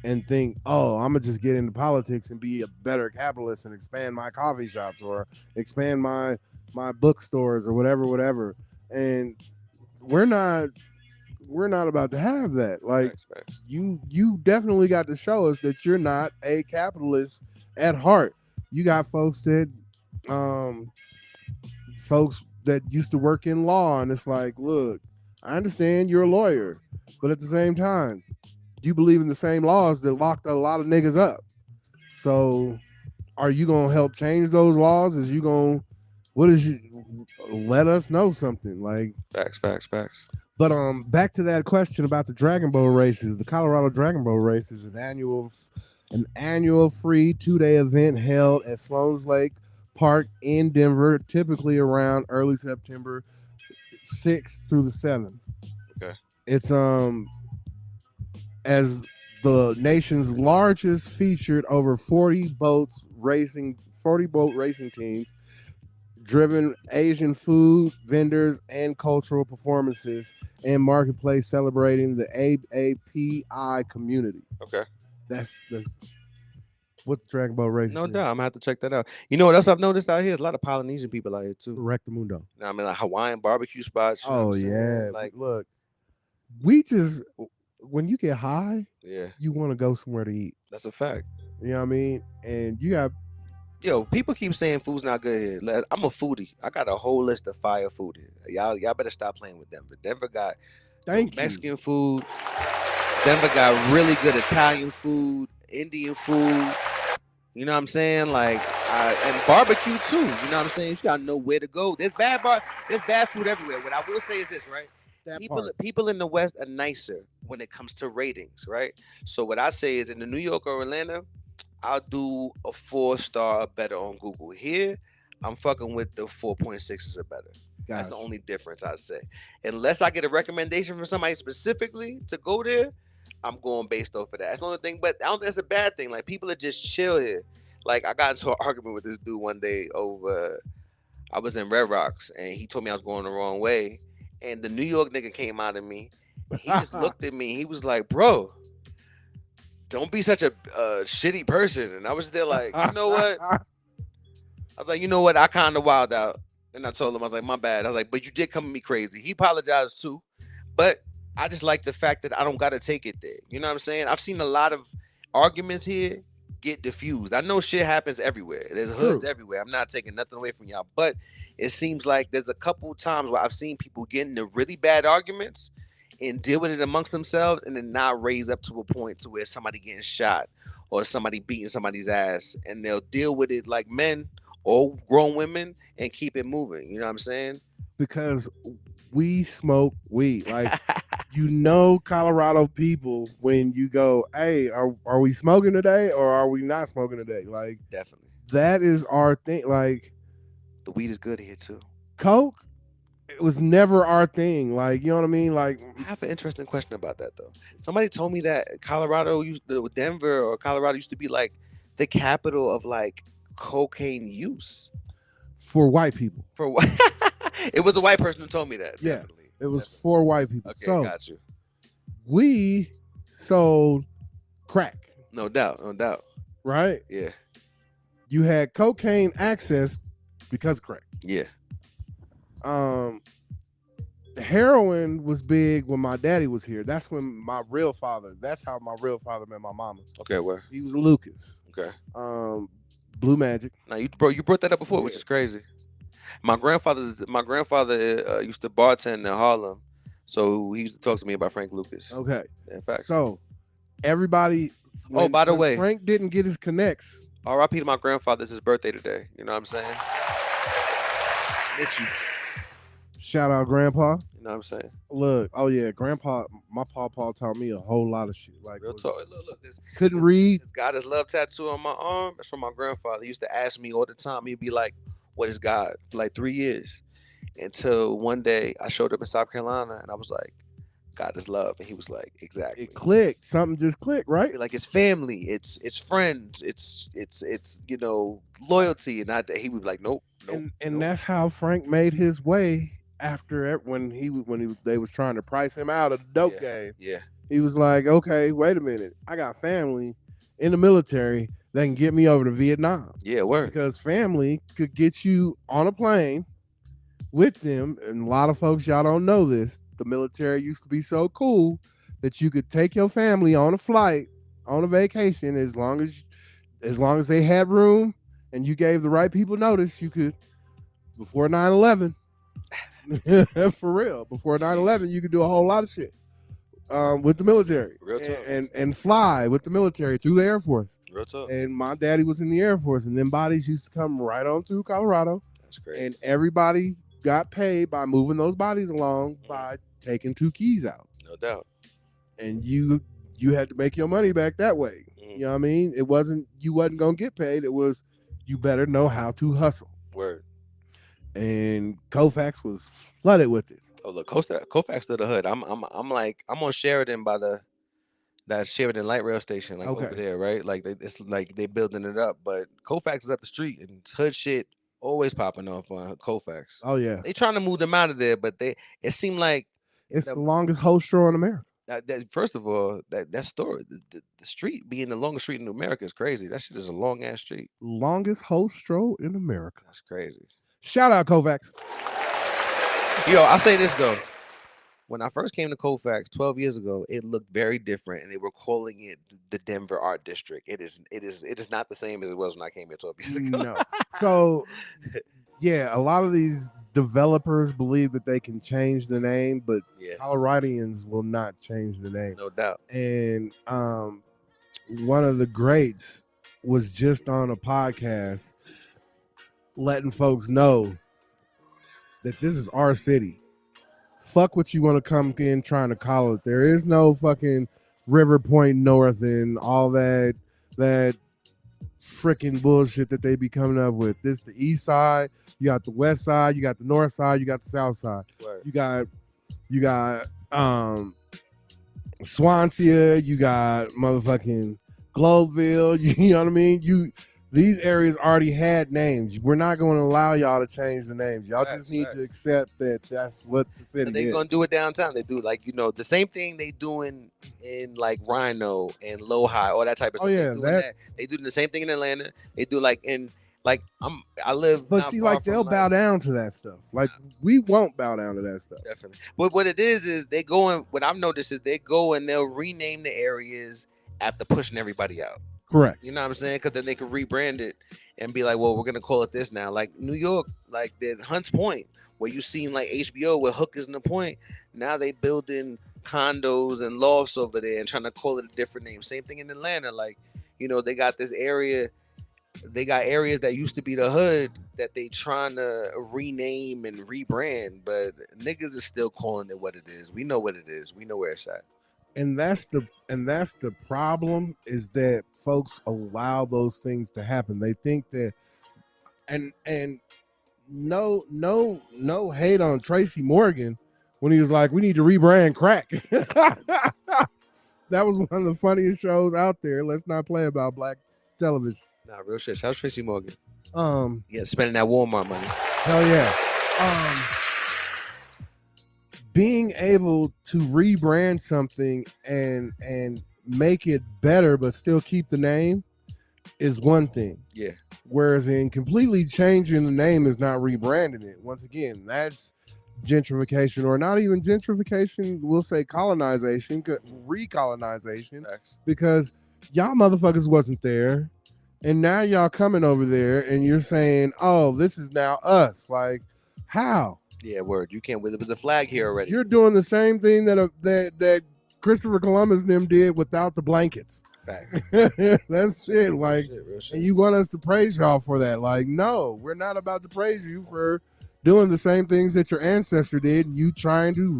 and think, oh, I'm gonna just get into politics and be a better capitalist and expand my coffee shops or expand my bookstores or whatever. And we're not about to have that. Like Facts. you definitely got to show us that you're not a capitalist at heart. You got um folks that used to work in law, and it's like, look, I understand you're a lawyer, but at the same time, you believe in the same laws that locked a lot of niggas up. So are you gonna help change those laws? Is you gonna what is you let us know something? Like Facts. but back to that question about the Dragon Boat races. The Colorado Dragon Boat race is an annual free 2-day event held at Sloan's Lake Park in Denver, typically around early September 6th through the 7th. Okay. It's as the nation's largest, featured over 40 boat racing teams, driven Asian food vendors and cultural performances and marketplace celebrating the AAPI community. Okay. That's what the Dragon Boat race No is. doubt. I'm gonna have to check that out. You know what else I've noticed out here? There's a lot of Polynesian people out here too. Rectamundo. You know what I mean, like Hawaiian barbecue spots. You know Oh what I'm saying? yeah. Like, Look, we just when you get high, yeah, you want to go somewhere to eat. that's a fact. You know what I mean? And you got Yo, people keep saying food's not good here. I'm a foodie. I got a whole list of fire food here. Y'all better stop playing with Denver. Denver got thank you. Mexican food. Denver got really good Italian food, Indian food. You know what I'm saying? Like, and barbecue too. You know what I'm saying? You gotta know where to go. There's bad food everywhere. What I will say is this, right? People in the West are nicer when it comes to ratings, right? So what I say is in the New York or Atlanta, I'll do a 4-star or better on Google. Here, I'm fucking with the 4.6s or better. That's the only difference I'd say. Unless I get a recommendation from somebody specifically to go there, I'm going based off of that. That's the only thing, but I don't think that's a bad thing. Like people are just chill here. Like I got into an argument with this dude one day over. I was in Red Rocks and he told me I was going the wrong way, and the New York nigga came out of me. And he just looked at me. He was like, "Bro, don't be such a shitty person." And I was there like, you know what? I was like, you know what? I kind of wild out. And I told him, I was like, my bad. I was like, but you did come at me crazy. He apologized too. But I just like the fact that I don't got to take it there. You know what I'm saying? I've seen a lot of arguments here get diffused. I know shit happens everywhere. There's hoods everywhere. I'm not taking nothing away from y'all. But it seems like there's a couple times where I've seen people get into really bad arguments and deal with it amongst themselves and then not raise up to a point to where somebody getting shot or somebody beating somebody's ass, and they'll deal with it like men or grown women and keep it moving. You know what I'm saying? Because we smoke weed. Like you know Colorado people when you go, hey, are we smoking today or are we not smoking today? Like Definitely. that is our thing. Like the weed is good here too. Coke, it was never our thing. Like, you know what I mean? Like I have an interesting question about that though. Somebody told me that Denver or Colorado used to be like the capital of like cocaine use for white people. For what? It was a white person who told me that. Yeah, definitely. It was for white people. Okay, so got you. We sold crack. No doubt. Right? Yeah. You had cocaine access because of crack. Yeah. Heroin was big when my daddy was here. That's when that's how my real father met my mama. Okay, where? He was a Lucas. Okay. Blue Magic. Now you brought that up before, which is crazy. My grandfather used to bartend in Harlem, so he used to talk to me about Frank Lucas. Okay. In fact. So everybody. By the way, Frank didn't get his connects. R.I.P. to my grandfather. It's his birthday today. You know what I'm saying? Miss you. Shout out, Grandpa. You know what I'm saying? Look, oh yeah, Grandpa. My Paul taught me a whole lot of shit. Like real talk. Look, couldn't read. This God is love tattoo on my arm. It's from my grandfather. He used to ask me all the time. He'd be like, "What is God?" For like 3 years, until one day I showed up in South Carolina and I was like, God is love. And he was like, exactly. It clicked. Something just clicked, right? Like it's family, it's friends, it's loyalty. And he would be like, nope, nope, And nope. that's how Frank made his way after when they was trying to price him out of the dope game. Yeah. He was like, okay, wait a minute, I got family in the military that can get me over to Vietnam. Yeah, word. Because family could get you on a plane with them, and a lot of folks, y'all don't know this. The military used to be so cool that you could take your family on a flight, on a vacation, as long as they had room and you gave the right people notice. You could, before 9/11, for real, before 9/11, you could do a whole lot of shit with the military. Real talk. And fly with the military through the Air Force. Real talk. And my daddy was in the Air Force, and them bodies used to come right on through Colorado. That's great. And everybody got paid by moving those bodies along by taking 2 keys out. No doubt. And you had to make your money back that way. You know what I mean? It wasn't you wasn't gonna get paid. It was you better know how to hustle. Word. And Koufax was flooded with it. Oh look, Koufax to the hood. I'm on Sheridan by that Sheridan light rail station, like over there, right? Like it's like they building it up, but Koufax is up the street and hood shit always popping off on Koufax. Oh yeah, they trying to move them out of there, but it seemed like it's the longest hoe straw in America. First of all, that story, the street being the longest street in America is crazy. That shit is a long ass street. Longest hoe straw in America. That's crazy. Shout out Koufax. Yo, I'll say this though. When I first came to Koufax 12 years ago, it looked very different, and they were calling it the Denver Art District. It is not the same as it was when I came here 12 years ago. No. So, yeah, a lot of these developers believe that they can change the name, but Coloradians will not change the name. No doubt. And one of the greats was just on a podcast letting folks know that this is our city. Fuck what you want to come in trying to call it. There is no fucking River Point North and all that freaking bullshit that they be coming up with. This the east side, you got the west side, you got the north side, you got the south side. Right. You got Swansea, you got motherfucking Globeville, you know what I mean? These areas already had names. We're not going to allow y'all to change the names. Y'all just need to accept that that's what the city is. They're going to do it downtown. They do the same thing they doing in like Rhino and Lodi, all that type of stuff. Oh yeah, they do the same thing in Atlanta. They do I live. But see, like they'll bow down to that stuff. Like we won't bow down to that stuff. Definitely. But what it is they go and what I've noticed is they go and they'll rename the areas after pushing everybody out. Correct. You know what I'm saying? Because then they could rebrand it and be like, well, we're going to call it this now. Like New York, like there's Hunts Point, where you seen like HBO with hookers in the point. Now they building condos and lofts over there and trying to call it a different name. Same thing in Atlanta. Like, they got this area. They got areas that used to be the hood that they trying to rename and rebrand. But niggas is still calling it what it is. We know what it is. We know where it's at. And that's the problem, is that folks allow those things to happen. They think that, and no hate on Tracy Morgan when he was like, we need to rebrand crack. That was one of the funniest shows out there. Let's not play about black television. Nah, real shit. Shout out Tracy Morgan. Yeah, spending that Walmart money. Hell yeah. Being able to rebrand something and make it better but still keep the name is one thing. Yeah. Whereas in completely changing the name is not rebranding it. Once again, that's gentrification, or not even gentrification, we'll say colonization, recolonization. Facts. Because y'all motherfuckers wasn't there. And now y'all coming over there and you're saying, oh, this is now us. Like, how? Yeah, word. You can't. There was a flag here already. You're doing the same thing that Christopher Columbus and them did without the blankets. Fact. That's it. Like, real shit. And you want us to praise y'all for that? Like, no, we're not about to praise you for doing the same things that your ancestor did. And you trying to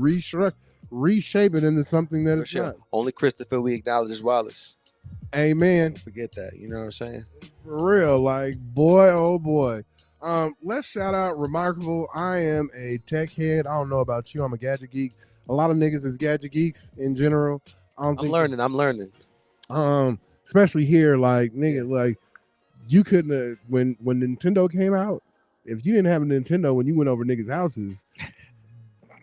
reshape it into something that it's not. Only Christopher we acknowledge is Wallace. Amen. Don't forget that. You know what I'm saying? For real. Like, boy, oh boy. Let's shout out Remarkable. I am a tech head. I don't know about you. I'm a gadget geek. A lot of niggas is gadget geeks in general. I'm learning. Especially here, like nigga, like you couldn't have, when Nintendo came out. If you didn't have a Nintendo when you went over niggas' houses,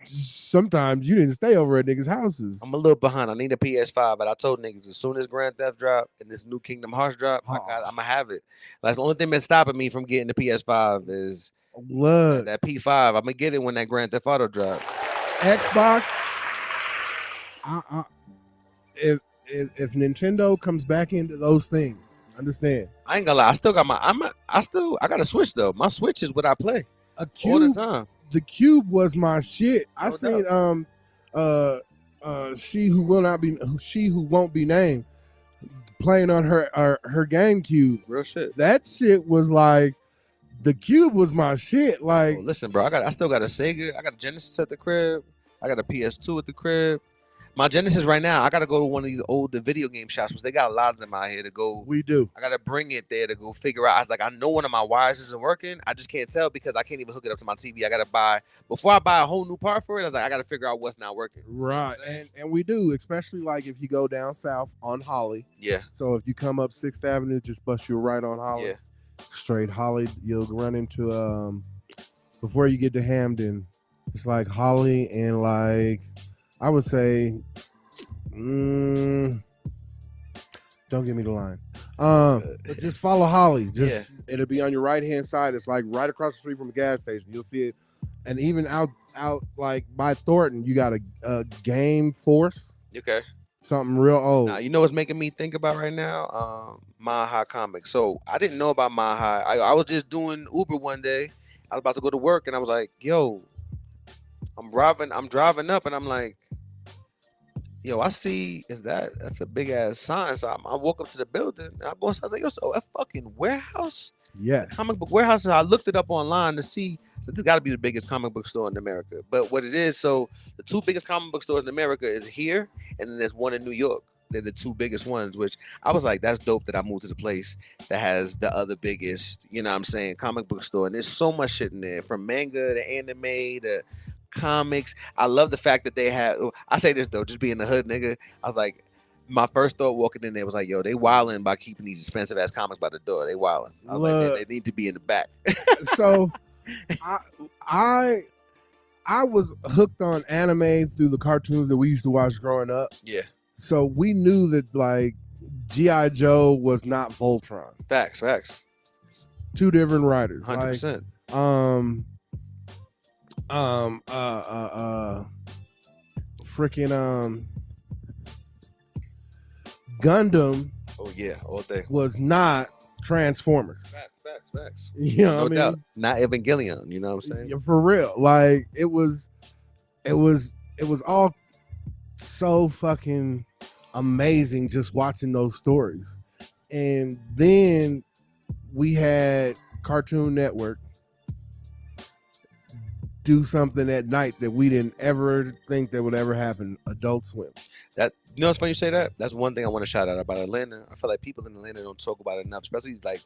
sometimes you didn't stay over at niggas' houses. I'm a little behind. I need a PS5, but I told niggas as soon as Grand Theft drop and this new Kingdom Hearts drop, I'm gonna have it. That's the only thing that's stopping me from getting the PS5 is that P5. I'm gonna get it when that Grand Theft Auto drop. Xbox. If Nintendo comes back into those things, understand. I ain't gonna lie. I still got I got a Switch though. My Switch is what I play all the time. The Cube was my shit. I seen she who won't be named playing on her GameCube. Real shit. That shit was like the Cube was my shit. Like, listen, bro, I still got a Sega. I got a Genesis at the crib. I got a PS2 at the crib. My Genesis right now, I gotta go to one of these old video game shops because they got a lot of them out here to go. We do. I gotta bring it there to go figure out. I was like, I know one of my wires isn't working. I just can't tell because I can't even hook it up to my TV. I gotta buy before I buy a whole new part for it. I was like, I gotta figure out what's not working. Right, and we do, especially like if you go down south on Holly. Yeah. So if you come up 6th Avenue, just bust you right on Holly. Yeah. Straight Holly, you'll run into before you get to Hamden, it's like Holly and like I would say. Don't give me the line. But just follow Holly. It'll be on your right hand side. It's like right across the street from a gas station. You'll see it. And even out like by Thornton, you got a Game Force. Okay. Something real old. Now, you know what's making me think about right now? Mile High Comics. So I didn't know about Mile High. I was just doing Uber one day. I was about to go to work and I was like, yo, I'm driving up and I'm like, yo, I see that's a big ass sign. So I walk up to the building and I go inside. I was like, yo, so a fucking warehouse? Yeah. Comic book warehouse. And I looked it up online to see that this gotta be the biggest comic book store in America. But what it is, so the two biggest comic book stores in America is here, and then there's one in New York. They're the two biggest ones, which I was like, that's dope that I moved to the place that has the other biggest, you know what I'm saying, comic book store. And there's so much shit in there, from manga to anime to comics. I love the fact that they have, I say this though, just being the hood nigga, I was like, my first thought walking in there was like, yo, they wilding by keeping these expensive ass comics by the door. They wilding. I was like, they need to be in the back. So I was hooked on anime through the cartoons that we used to watch growing up. Yeah. So we knew that like G.I. Joe was not Voltron. Facts. Two different writers. 100%. Freaking Gundam. Oh yeah, all day. Was not Transformers. Facts. You know no what I doubt. mean? Not Evangelion, you know what I'm saying? Yeah, for real. Like it was all so fucking amazing just watching those stories. And then we had Cartoon Network do something at night that we didn't ever think that would ever happen. Adult Swim. That, you know, it's funny you say that. That's one thing I want to shout out about Atlanta. I feel like people in Atlanta don't talk about it enough, especially like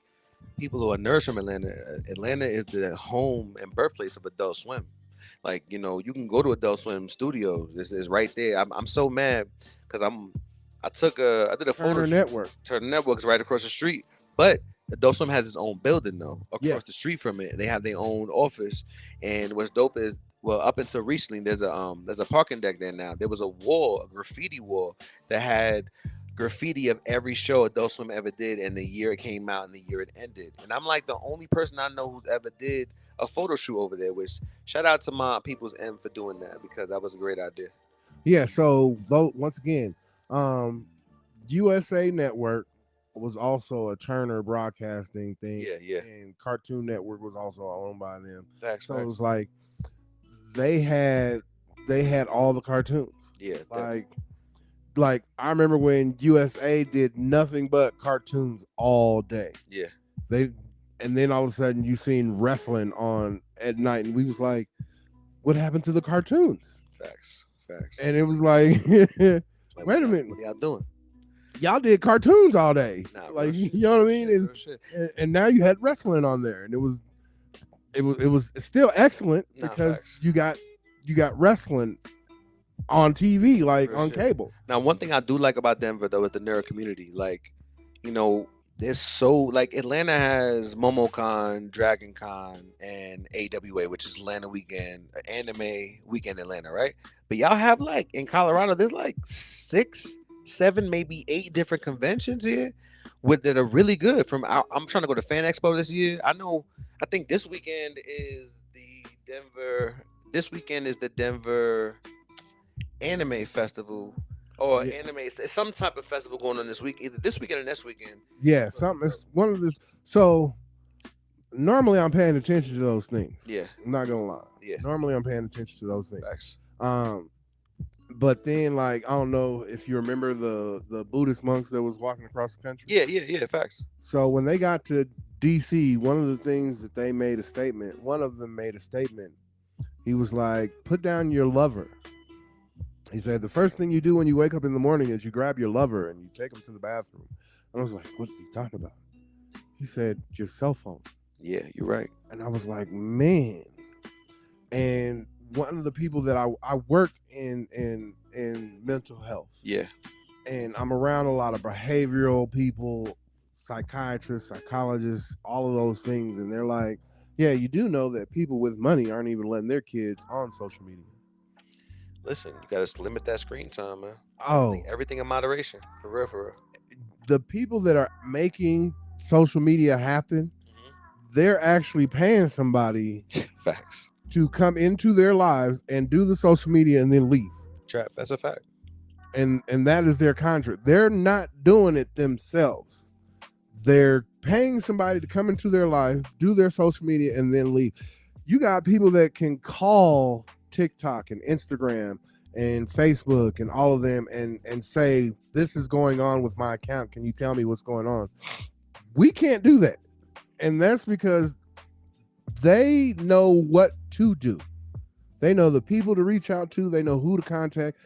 people who are nerds from Atlanta. Atlanta is the home and birthplace of Adult Swim. Like, you know, you can go to Adult Swim Studios. This is right there. I'm so mad because I did a photo Network. Turner Network's right across the street, but Adult Swim has its own building though, across the street from it. They have their own office, and what's dope is, well, up until recently, there's a parking deck there now. There was a graffiti wall that had graffiti of every show Adult Swim ever did, and the year it came out and the year it ended. And I'm like the only person I know who's ever did a photo shoot over there. Which shout out to my people's M for doing that, because that was a great idea. Yeah. So once again, USA Network was also a Turner Broadcasting thing. Yeah. And Cartoon Network was also owned by them. So it was like they had all the cartoons. Yeah. Like I remember when USA did nothing but cartoons all day. Yeah. And then all of a sudden you seen wrestling on at night, and we was like, what happened to the cartoons? Facts. And it was like, wait a minute. What are y'all doing? Y'all did cartoons all day. Nah, like, you know what I mean? And now you had wrestling on there, and it was it's still excellent Nah, because facts. you got wrestling on TV, like For on sure. cable. Now, one thing I do like about Denver though is the nerd community. Like, you know, there's so like Atlanta has MomoCon, Dragon Con, and AWA, which is Atlanta Weekend, Anime Weekend Atlanta, right? But y'all have like in Colorado, there's like 6, 7, maybe 8 different conventions here with that are really good. I'm trying to go to Fan Expo this year. I think this weekend is the Denver. This weekend is the Denver Anime Festival or Yeah, anime. It's some type of festival going on this week, either this weekend or next weekend. yeah, something. It's one of the so normally I'm paying attention to those things. Yeah, I'm not gonna lie. yeah, Normally I'm paying attention to those things. facts. Um, but then like I don't know if you remember the Buddhist monks that was walking across the country. Yeah, facts. So when they got to DC, one of the things that they made a statement. One of them made a statement. He was like, "Put down your lover." He said, "The first thing you do when you wake up in the morning is you grab your lover and you take him to the bathroom." And I was like, "What is he talking about?" He said, "Your cell phone." Yeah, you're right. And I was like, "Man." And one of the people that I work in mental health. Yeah, And I'm around a lot of behavioral people, psychiatrists, psychologists, all of those things. And they're like, yeah, you do know that people with money aren't even letting their kids on social media. listen, you gotta limit that screen time, man. Oh, Everything in moderation, for real, for real. the people that are making social media happen, Mm-hmm. they're actually paying somebody Facts. to come into their lives and do the social media and then leave. Trap. That's a fact. And that is their contract. They're not doing it themselves. They're paying somebody to come into their life, do their social media, and then leave. You got people that can call TikTok and Instagram and Facebook and all of them and say, this is going on with my account. Can you tell me what's going on? We can't do that. And that's because they know what to do. They know the people to reach out to. They know who to contact.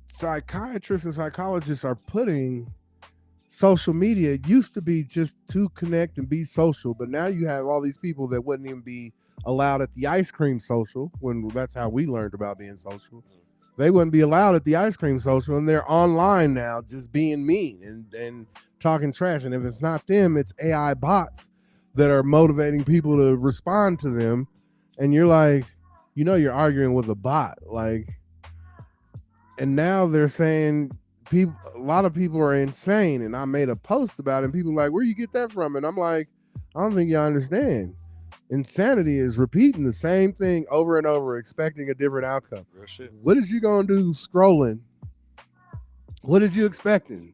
Psychiatrists and psychologists are putting social media. It used to be just to connect and be social, but now you have all these people that wouldn't even be allowed at the ice cream social, when that's how we learned about being social. They wouldn't be allowed at the ice cream social, and they're online now just being mean and talking trash. And if it's not them, it's AI bots that are motivating people to respond to them. And you're like, you're arguing with a bot. Like, and now they're saying people, a lot of people are insane. And I made a post about it, and people are like, where you get that from? And I'm like, I don't think y'all understand. Insanity is repeating the same thing over and over, expecting a different outcome. Real shit. What is you gonna do scrolling? What is you expecting?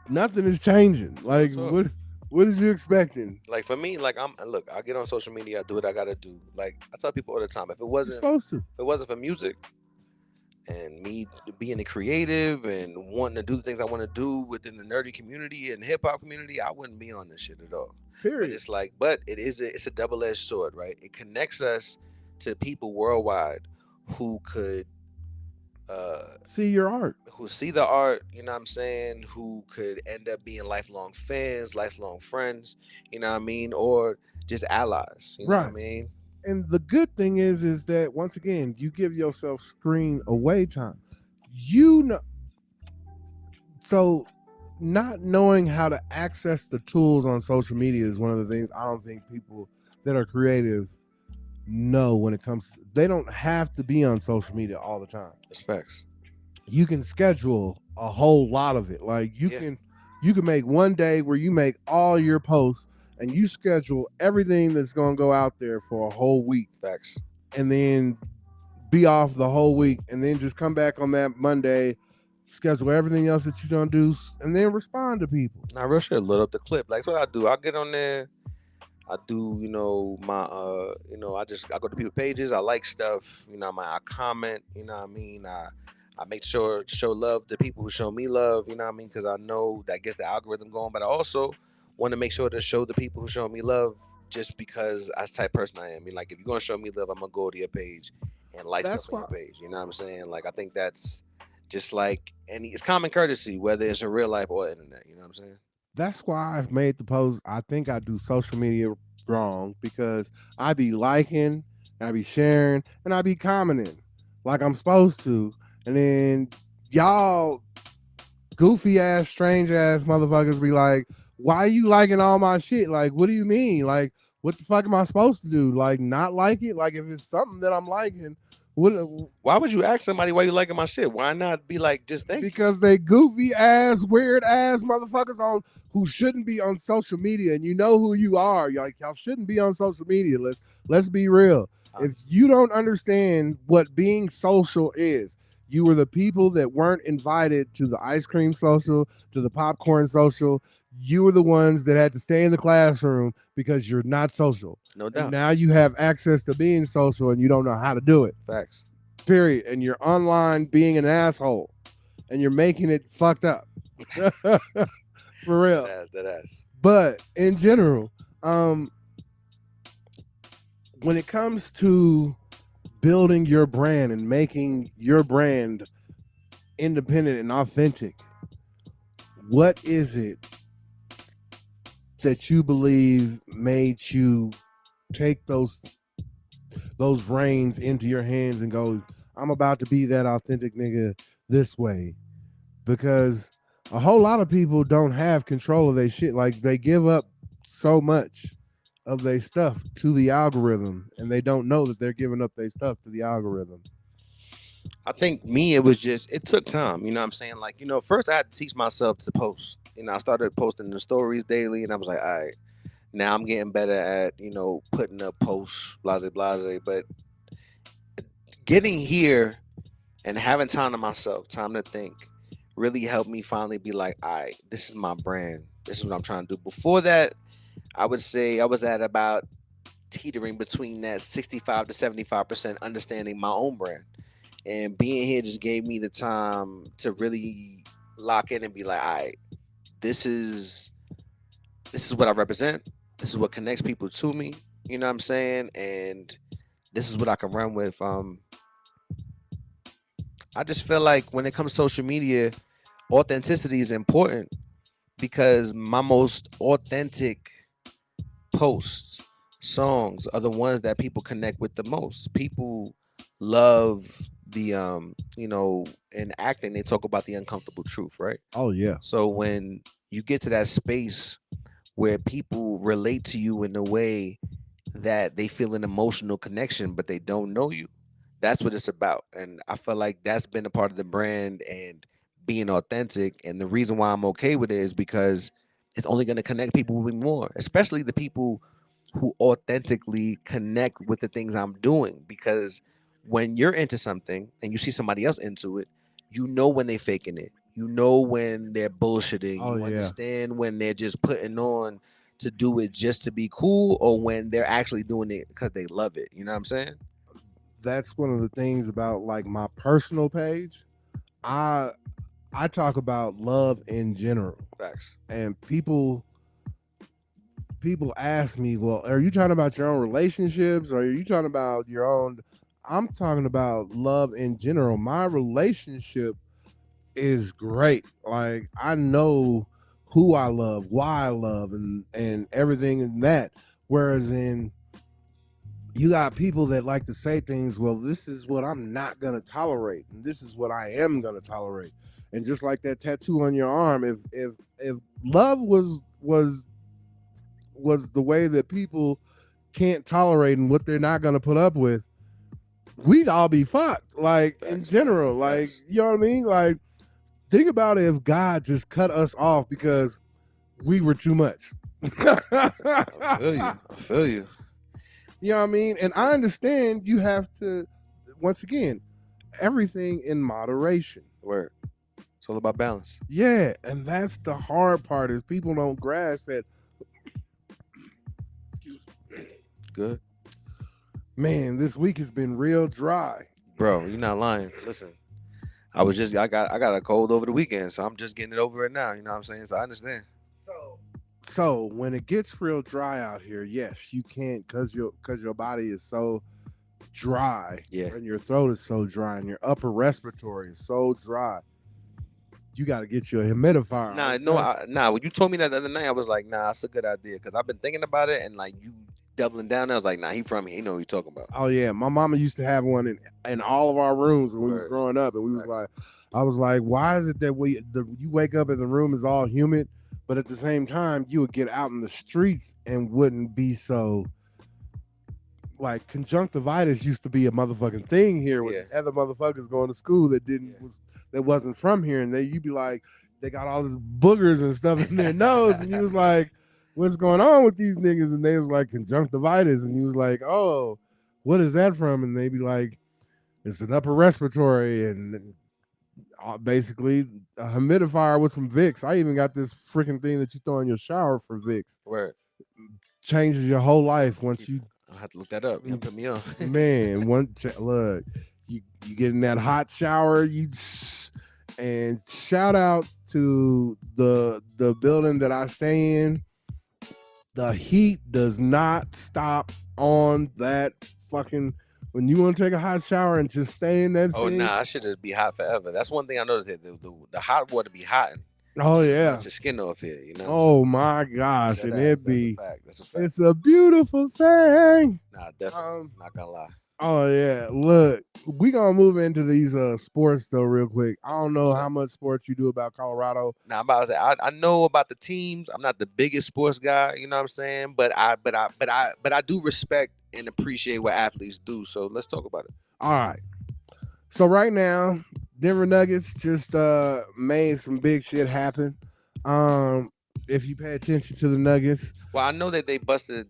Nothing is changing. Like, what is you expecting? Like for me, like I get on social media, I do what I gotta do. Like I tell people all the time, if it You're wasn't supposed to. if it wasn't for music and me being a creative and wanting to do the things I want to do within the nerdy community and hip hop community, I wouldn't be on this shit at all. But Period. it's like, it's a double-edged sword, right? It connects us to people worldwide who could See your art. who see the art, you know what I'm saying, who could end up being lifelong fans, lifelong friends, you know what I mean, or just allies, you know what I Right. mean? And the good thing is that once again, you give yourself screen away time. You know, so not knowing how to access the tools on social media is one of the things I don't think people that are creative know when it comes to, they don't have to be on social media all the time. It's facts. You can schedule a whole lot of it. Like you can make one day where you make all your posts and you schedule everything that's going to go out there for a whole week. Facts. And then be off the whole week, and then just come back on that Monday, schedule everything else that you don't do, and then respond to people. Now, real shit, load up the clip. Like, that's what I do. I get on there. I do, my, I go to people's pages. I like stuff. I comment. You know what I mean? I make sure to show love to people who show me love. You know what I mean? Because I know that gets the algorithm going. But I also want to make sure to show the people who show me love, just because that's the type of person I am. I mean, like, if you're gonna show me love, I'm gonna go to your page and like That's stuff on why- your page. You know what I'm saying? Like, I think that's just like it's common courtesy, whether it's in real life or internet. You know what I'm saying? That's why I've made the post. I think I do social media strong because I be liking, I be sharing, and I be commenting like I'm supposed to. And then y'all goofy ass, strange ass motherfuckers be like, why you liking all my shit? Like, what do you mean? Like, what the fuck am I supposed to do? Like, not like it? Like, if it's something that I'm liking, what? Why would you ask somebody why you liking my shit? Why not be like, just thank you? Because they goofy ass, weird ass motherfuckers on who shouldn't be on social media, and you know who you are. You're like, y'all shouldn't be on social media. Let's be real. If you don't understand what being social is, you were the people that weren't invited to the ice cream social, to the popcorn social. You were the ones that had to stay in the classroom because you're not social. No And doubt. now you have access to being social and you don't know how to do it. Facts. Period. And you're online being an asshole and you're making it fucked up. For real. That ass. But in general, when it comes to building your brand and making your brand independent and authentic, what is it that you believe made you take those reins into your hands and go, I'm about to be that authentic nigga this way? Because a whole lot of people don't have control of their shit. Like, they give up so much of their stuff to the algorithm and they don't know that they're giving up their stuff to the algorithm. I think me, it took time. You know what I'm saying? Like, first I had to teach myself to post. I started posting the stories daily and I was like, all right, now I'm getting better at, putting up posts, blase, blase. But getting here and having time to myself, time to think, really helped me finally be like, all right, this is my brand. This is what I'm trying to do. Before that, I would say I was at about teetering between that 65 to 75% understanding my own brand. And being here just gave me the time to really lock in and be like, all right, this is what I represent. This is what connects people to me. You know what I'm saying? And this is what I can run with. I just feel like when it comes to social media, authenticity is important because my most authentic posts, songs are the ones that people connect with the most. People love the in acting they talk about the uncomfortable truth, right? Oh, yeah. So when you get to that space where people relate to you in a way that they feel an emotional connection but they don't know you, that's what it's about. And I feel like that's been a part of the brand and being authentic. And the reason why I'm okay with it is because it's only going to connect people with me more, especially the people who authentically connect with the things I'm doing. Because when you're into something and you see somebody else into it, you know when they faking it. You know when they're bullshitting. Oh, You yeah. understand when they're just putting on to do it just to be cool, or when they're actually doing it because they love it. You know what I'm saying? That's one of the things about like my personal page. I talk about love in general. Facts. And people ask me, well, are you talking about your own relationships? Or are you talking about your own? I'm talking about love in general. My relationship is great. Like, I know who I love, why I love, and everything in that. Whereas you got people that like to say things, well, this is what I'm not gonna tolerate, and this is what I am gonna tolerate. And just like that tattoo on your arm, if love was the way that people can't tolerate and what they're not gonna put up with, we'd all be fucked. Like, in Facts. general, like, Facts. you know what I mean? Like, think about it if God just cut us off because we were too much. I feel you. I feel you. You know what I mean? And I understand you have to, once again, everything in moderation. Word. It's all about balance. Yeah, and that's the hard part is people don't grasp that. Good. Man, this week has been real dry. Bro, you're not lying. Listen. I got a cold over the weekend, so I'm just getting it over it now. You know what I'm saying? So I understand. So when it gets real dry out here, yes, you can't cause your body is so dry, Yeah. and your throat is so dry, and your upper respiratory is so dry. You got to get you a humidifier. When you told me that the other night, I was like, nah, that's a good idea because I've been thinking about it, and like doubling down. I was like, nah, he from here. He know what you talking about. Oh yeah, my mama used to have one in all of our rooms when we was Word. growing up, and we was like, I was like, why is it that you wake up and the room is all humid, but at the same time you would get out in the streets and wouldn't be so like conjunctivitis used to be a motherfucking thing here with Yeah. other motherfuckers going to school that Yeah. that wasn't from here, and you'd be like, they got all this boogers and stuff in their nose, and you was like, what's going on with these niggas? And they was like conjunctivitis, and you was like, oh, what is that from? And they be like, it's an upper respiratory, and basically a humidifier with some Vicks. I even got this freaking thing that you throw in your shower for Vicks. Word. Changes your whole life once you. I'll have to look that up. You put me on. Man, look, you get in that hot shower, and shout out to the building that I stay in. The heat does not stop on that fucking. When you want to take a hot shower and just stay in that. Oh nah, I should just be hot forever. That's one thing I noticed that the hot water be hot. Oh yeah, your skin off here. You know. Oh my gosh, and that's a fact. That's a fact. It's a beautiful thing. Nah, definitely. Not gonna lie. Oh yeah, look, we gonna move into these sports though real quick. I don't know how much sports you do about Colorado. Now I'm about to say I know about the teams. I'm not the biggest sports guy, you know what I'm saying? But I do respect and appreciate what athletes do. So let's talk about it. All right. So right now, Denver Nuggets just made some big shit happen. If you pay attention to the Nuggets, well, I know that they busted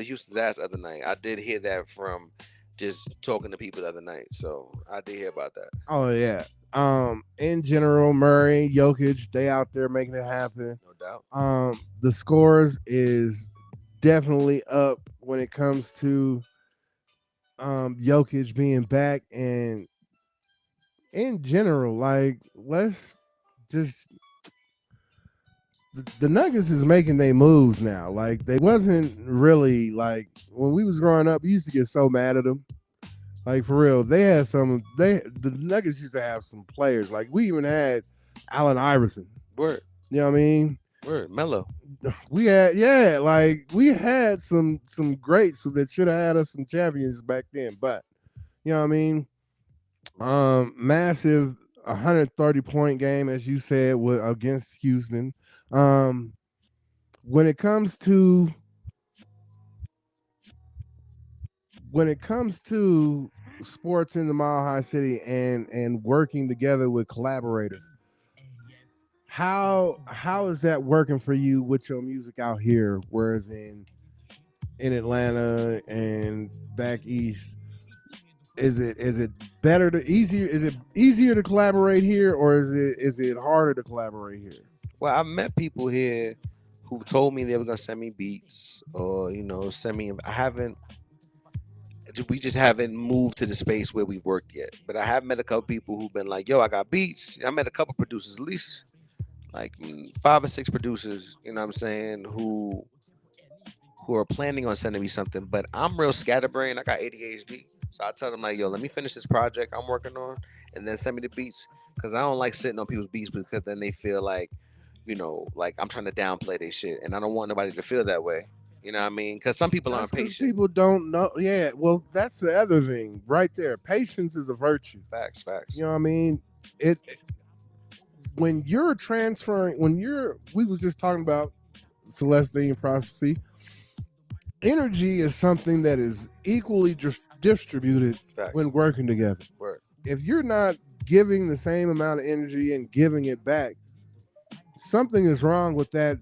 Houston's ass the other night. I did hear that from just talking to people the other night. So I did hear about that. Oh yeah. In general, Murray, Jokic, they out there making it happen. No doubt. The scores is definitely up when it comes to Jokic being back, and in general, like let's just the Nuggets is making their moves now. Like they wasn't really like when we was growing up, we used to get so mad at them. Like for real, the Nuggets used to have some players. Like we even had Allen Iverson. Word. You know what I mean? Word. Melo. We had some greats that should have had us some champions back then. But you know what I mean? Massive 130-point game, as you said, against Houston. When it comes to sports in the Mile High City and working together with collaborators, how is that working for you with your music out here, whereas in Atlanta and back east? Is it better to easier? Is it easier to collaborate here, or is it harder to collaborate here? Well, I met people here who told me they were gonna send me beats, or send me. We just haven't moved to the space where we've worked yet. But I have met a couple people who've been like, "Yo, I got beats." I met a couple producers, at least like 5 or 6 producers. You know what I'm saying? Who are planning on sending me something, but I'm real scatterbrained. I got ADHD. So I tell them like, yo, let me finish this project I'm working on and then send me the beats. Cause I don't like sitting on people's beats because then they feel like, like I'm trying to downplay their shit. And I don't want nobody to feel that way. You know what I mean? Cause some people aren't patient. People don't know. Yeah. Well, that's the other thing right there. Patience is a virtue. Facts. You know what I mean? When you're transferring, we was just talking about Celestine prophecy. Energy is something that is equally distributed when working together. Word. If you're not giving the same amount of energy and giving it back, something is wrong with that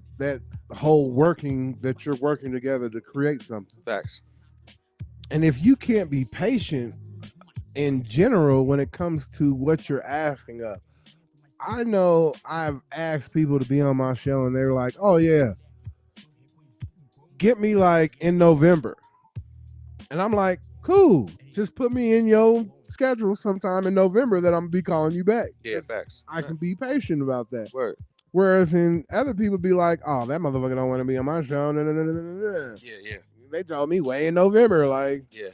whole working that you're working together to create something. Facts. And if you can't be patient in general when it comes to what you're asking of, I know I've asked people to be on my show and they're like, oh yeah, get me like in November. And I'm like, cool. Just put me in your schedule sometime in November that I'm gonna be calling you back. Yeah, facts. I can be patient about that. Word. Whereas in other people be like, oh, that motherfucker don't want to be on my show. No. Yeah. They told me way in November. Like, yeah.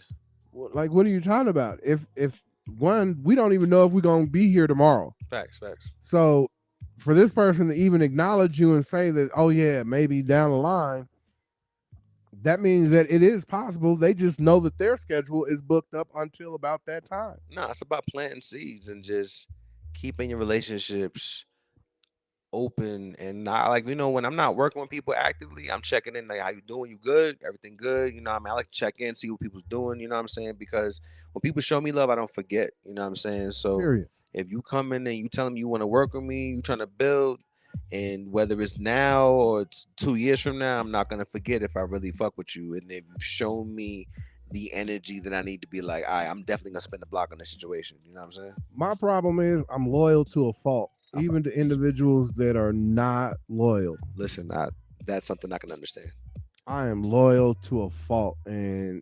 Like, what are you talking about? If one, we don't even know if we're gonna be here tomorrow. Facts. So for this person to even acknowledge you and say that, oh yeah, maybe down the line, That means that it is possible. They just know that their schedule is booked up until about that time. No, it's about planting seeds and just keeping your relationships open and not like when I'm not working with people actively, I'm checking in like how you doing, you good, everything good, you know what I mean? I like to check in, see what people's doing, you know what I'm saying? Because when people show me love, I don't forget, you know what I'm saying? So Period. if you come in and you tell me you want to work with me, you trying to build, and whether it's now or it's 2 years from now, I'm not gonna forget if I really fuck with you and if you've shown me the energy that I need to be like, all right, I'm definitely gonna spend the block on this situation. You know what I'm saying? My problem is I'm loyal to a fault, I fuck even to individuals that are not loyal. Listen, that's something I can understand. I am loyal to a fault, and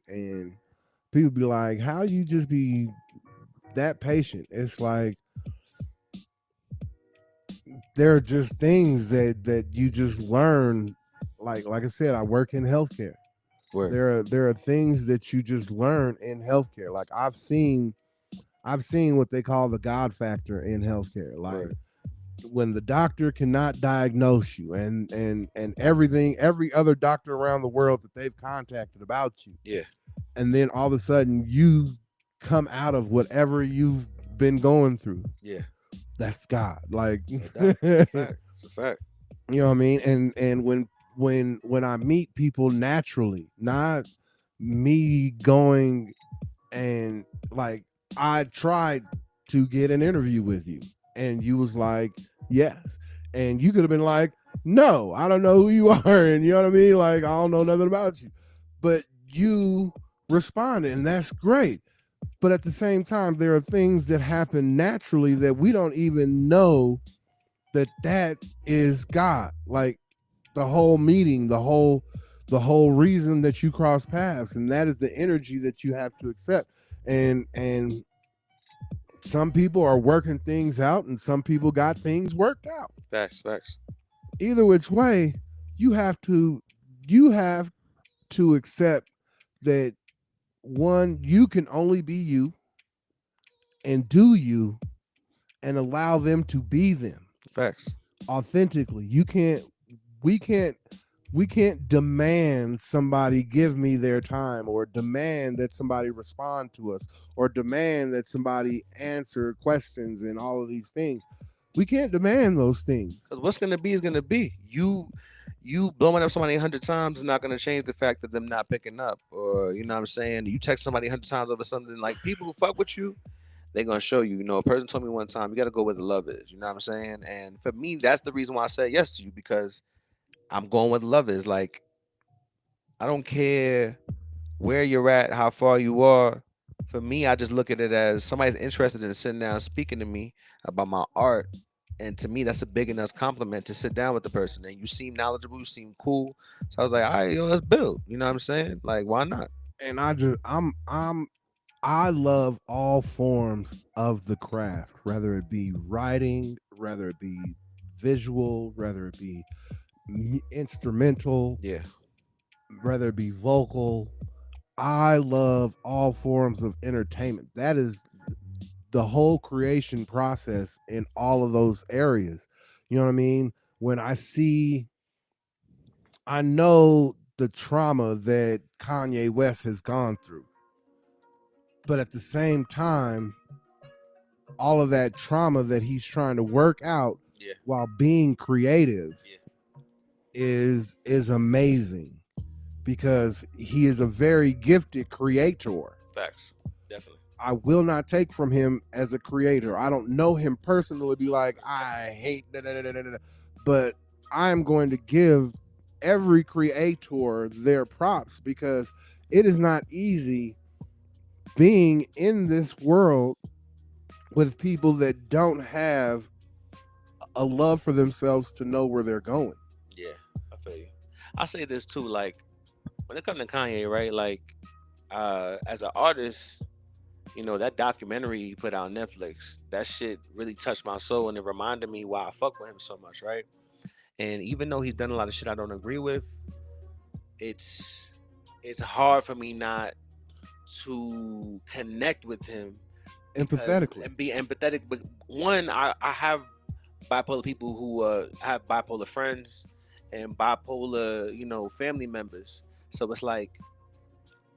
people be like, "How you just be that patient?" It's like there are just things that you just learn. Like I said, I work in healthcare. Word, There are things that you just learn in healthcare. Like I've seen what they call the God factor in healthcare. Like word. when the doctor cannot diagnose you, and every other doctor around the world that they've contacted about you, Yeah, and then all of a sudden you come out of whatever you've been going through. yeah. That's God. Like No you doubt. It's a fact. It's a fact. know what I mean? And when I meet people naturally, not me going and like I tried to get an interview with you and you was like, yes. And you could have been like, no, I don't know who you are. And you know what I mean? Like, I don't know nothing about you. But you responded, and that's great. But at the same time, there are things that happen naturally that we don't even know that is God. Like the whole meeting, the whole reason that you cross paths, and that is the energy that you have to accept. And some people are working things out, and some people got things worked out. Facts, facts. Either which way, you have to you have to accept that one, you can only be you and do you and allow them to be them Facts. authentically. You can't we can't we can't demand somebody give me their time, or demand that somebody respond to us, or demand that somebody answer questions and all of these things. We can't demand those things. Because what's gonna be is gonna be. You blowing up somebody 100 times is not gonna change the fact that them not picking up. Or you know what I'm saying? You text somebody 100 times over something, like people who fuck with you, they gonna show you. You know, a person told me one time, you gotta go where the love is. You know what I'm saying? And for me, that's the reason why I said yes to you, because I'm going where the love is. Like, I don't care where you're at, how far you are. For me, I just look at it as somebody's interested in sitting down speaking to me about my art. And to me, that's a big enough compliment to sit down with the person. And you seem knowledgeable, you seem cool. So I was like, all right, yo, let's build. You know what I'm saying? Like, why not? And I love all forms of the craft, whether it be writing, whether it be visual, whether it be instrumental, Yeah, whether it be vocal. I love all forms of entertainment. That is the whole creation process in all of those areas. You know what I mean? When I know the trauma that Kanye West has gone through, but at the same time, all of that trauma that he's trying to work out yeah, while being creative yeah. is amazing, because he is a very gifted creator. Facts. Definitely. I will not take from him as a creator. I don't know him personally, be like, I hate da, da, da, da, da, da. But I am going to give every creator their props, because it is not easy being in this world with people that don't have a love for themselves to know where they're going. Yeah, I feel you. I say this too, like, when it comes to Kanye, right? Like, as an artist, that documentary he put out on Netflix, that shit really touched my soul and it reminded me why I fuck with him so much, right? And even though he's done a lot of shit I don't agree with, it's it's hard for me not to connect with him because Empathetically. and be empathetic. But one, I have bipolar people who have bipolar friends and bipolar, family members. So it's like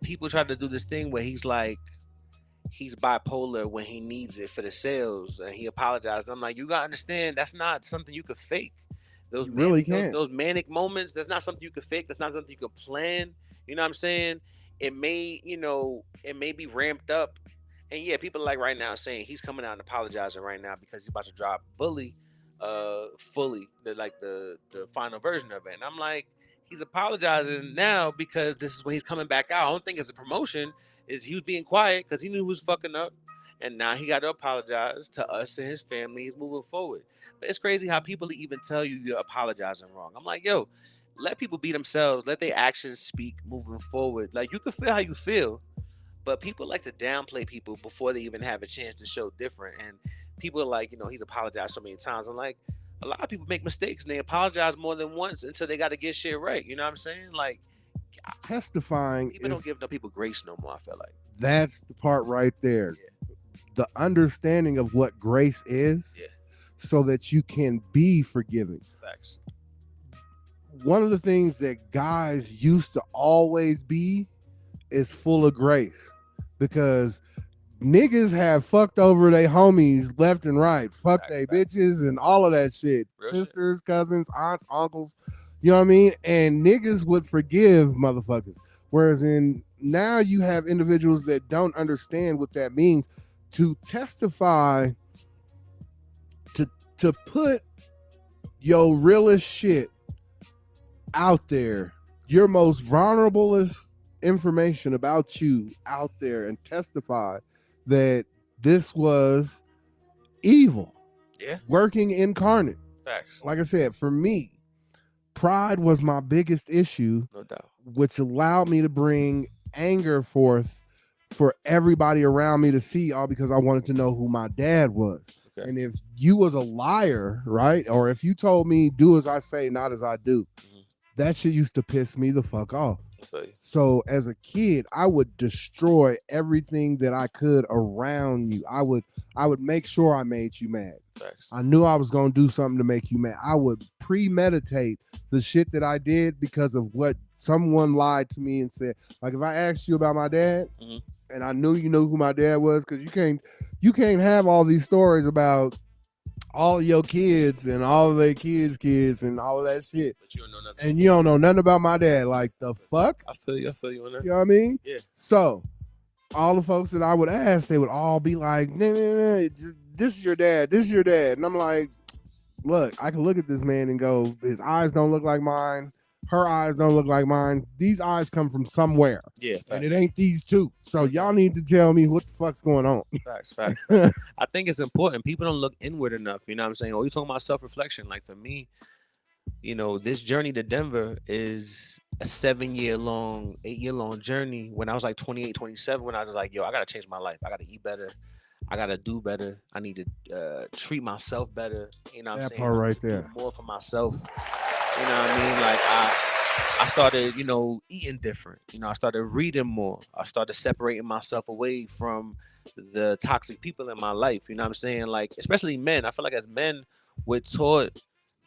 people try to do this thing where he's like he's bipolar when he needs it for the sales and he apologized. I'm like, you gotta understand that's not something you could fake. Those You really manic can't. those manic moments, that's not something you could fake. That's not something you could plan. You know what I'm saying? It may, it may be ramped up. And yeah, people like right now saying he's coming out and apologizing right now because he's about to drop Bully fully, the final version of it. And I'm like, he's apologizing now because this is when he's coming back out. I don't think it's a promotion. Is he was being quiet because he knew he was fucking up, and now he got to apologize to us and his family. He's moving forward. But it's crazy how people even tell you you're apologizing wrong. I'm like, yo, let people be themselves. Let their actions speak moving forward. Like, you can feel how you feel, but people like to downplay people before they even have a chance to show different. And people are like, he's apologized so many times. I'm like, a lot of people make mistakes and they apologize more than once until they got to get shit right. You know what I'm saying? Like, Testifying people don't is give no people grace no more, I feel like. that's the part right there. Yeah. The understanding of what grace is, Yeah. so that you can be forgiving. Facts. One of the things that guys used to always be is full of grace, because niggas have fucked over their homies left and right, fucked Facts, they facts. bitches and all of that shit. Real shit. Sisters, cousins, aunts, uncles, you know what I mean? And niggas would forgive motherfuckers. Whereas now you have individuals that don't understand what that means. To testify, to put your realest shit out there, your most vulnerablest information about you out there, and testify that this was evil, Yeah. working incarnate. Facts. Like I said, for me, pride was my biggest issue, No doubt. which allowed me to bring anger forth for everybody around me to see, all because I wanted to know who my dad was. Okay. And if you was a liar, right, or if you told me do as I say, not as I do, that shit used to piss me the fuck off. I feel you. So as a kid, I would destroy everything that I could around you. I would make sure I made you mad. Facts. I knew I was going to do something to make you mad. I would premeditate the shit that I did because of what someone lied to me and said. Like, if I asked you about my dad, and I knew you knew who my dad was, because you can't have all these stories about all of your kids and all of their kids and all of that shit, But you don't know nothing. and you don't know nothing about my dad. Like, the fuck? I feel you on that. You know what I mean? Yeah. So all the folks that I would ask, they would all be like, nah, this is your dad. This is your dad. And I'm like, look, I can look at this man and go, his eyes don't look like mine. Her eyes don't look like mine. These eyes come from somewhere. Yeah. And it ain't these two. So y'all need to tell me what the fuck's going on. Facts. I think it's important. People don't look inward enough. You know what I'm saying? Always talking about self-reflection. Like, for me, this journey to Denver is a 7-year-long, 8-year-long journey. When I was like 28, 27, when I was like, yo, I got to change my life. I got to eat better. I got to do better. I need to treat myself better. You know what I'm saying? Part right Do there. more for myself. You know what I mean? Like, I started, eating different. I started reading more. I started separating myself away from the toxic people in my life. You know what I'm saying? Like, especially men. I feel like as men, we're taught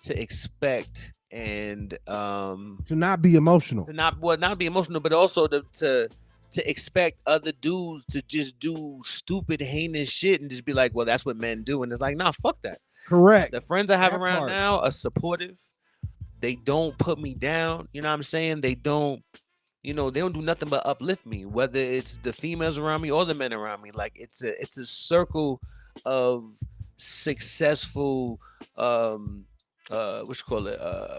to expect and to not be emotional. to not be emotional, but also to expect other dudes to just do stupid, heinous shit and just be like, well, that's what men do. And it's like, nah, fuck that. Correct. The friends I have That around part. now are supportive. They don't put me down. You know what I'm saying? They don't do nothing but uplift me, whether it's the females around me or the men around me. Like, it's a circle of successful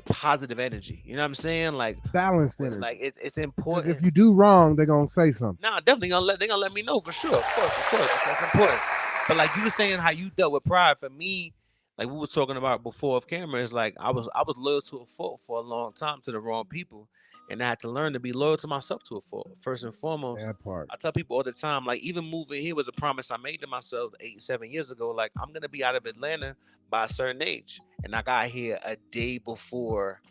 positive energy. You know what I'm saying? Like, Balanced energy. like it's Because important. if you do wrong, they're gonna say something. Nah, definitely they gonna let me know for sure. Of course. That's important. But like you were saying, how you dealt with pride. For me, like we were talking about before off camera, is like I was loyal to a fault for a long time to the wrong people, and I had to learn to be loyal to myself to a fault first and foremost. That part. I tell people all the time, like, even moving here was a promise I made to myself 7 years ago. Like, I'm gonna be out of Atlanta by a certain age, and I got here a day before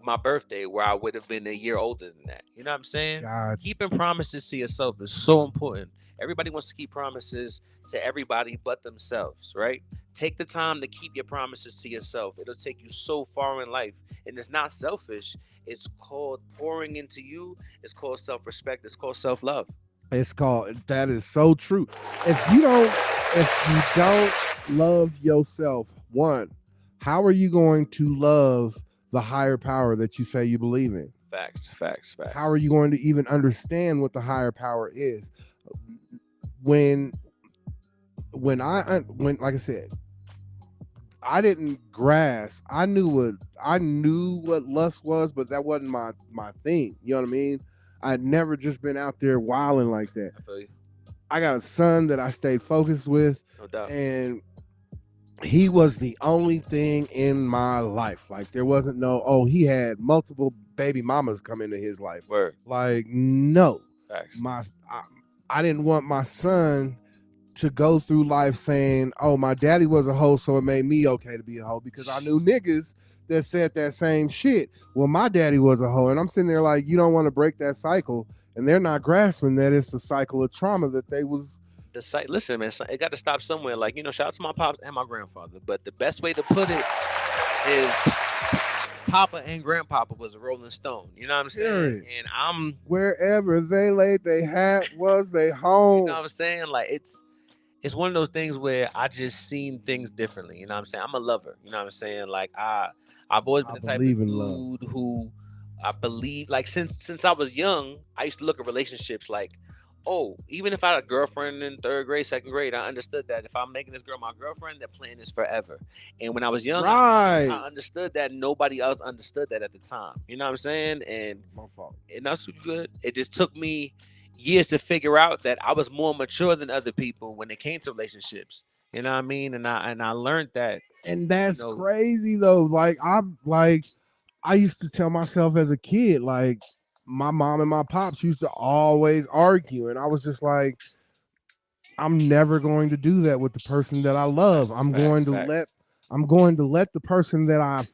my birthday, where I would have been a year older than that. You know what I'm saying? Gotcha. Keeping promises to yourself is so important. Everybody wants to keep promises to everybody but themselves, right? Take the time to keep your promises to yourself. It'll take you so far in life. And it's not selfish. It's called pouring into you. It's called self-respect. It's called self-love. It's called, that is so true. If you don't love yourself, one, how are you going to love the higher power that you say you believe in? Facts, facts, How facts. are you going to even understand what the higher power is? When when like I said, I didn't grasp. I knew what lust was, but that wasn't my thing. You know what I mean? I'd never just been out there wilding like that. I feel you. I got a son that I stayed focused with, No doubt. and he was the only thing in my life. Like there wasn't no, oh, he had multiple baby mamas come into his life. Word. Like no, Facts. my I didn't want my son to go through life saying, "Oh, my daddy was a hoe, so it made me okay to be a hoe," because I knew niggas that said that same shit. Well, my daddy was a hoe, and I'm sitting there like, you don't want to break that cycle, and they're not grasping that it's a cycle of trauma that they was. The site. Listen, man. It got to stop somewhere. Like, shout out to my pops and my grandfather. But the best way to put it is Papa and Grandpapa was a Rolling Stone. You know what I'm saying? Period. And I'm, Wherever they laid they hat was they you home. know what I'm saying? Like it's one of those things where I just seen things differently. You know what I'm saying? I'm a lover. You know what I'm saying? Like I've always been I the type of believe in love. dude who I believe, like, since I was young, I used to look at relationships like, oh, even if I had a girlfriend in third grade, second grade, I understood that if I'm making this girl my girlfriend, that plan is forever. And when I was young, Right. I understood that nobody else understood that at the time. You know what I'm saying? My fault. And that's good. It just took me years to figure out that I was more mature than other people when it came to relationships. You know what I mean? And I learned that, And you that's know, crazy though. I used to tell myself as a kid, like my mom and my pops used to always argue, and I was just like, I'm never going to do that with the person that I love. facts, facts, facts. I'm going to let the person that I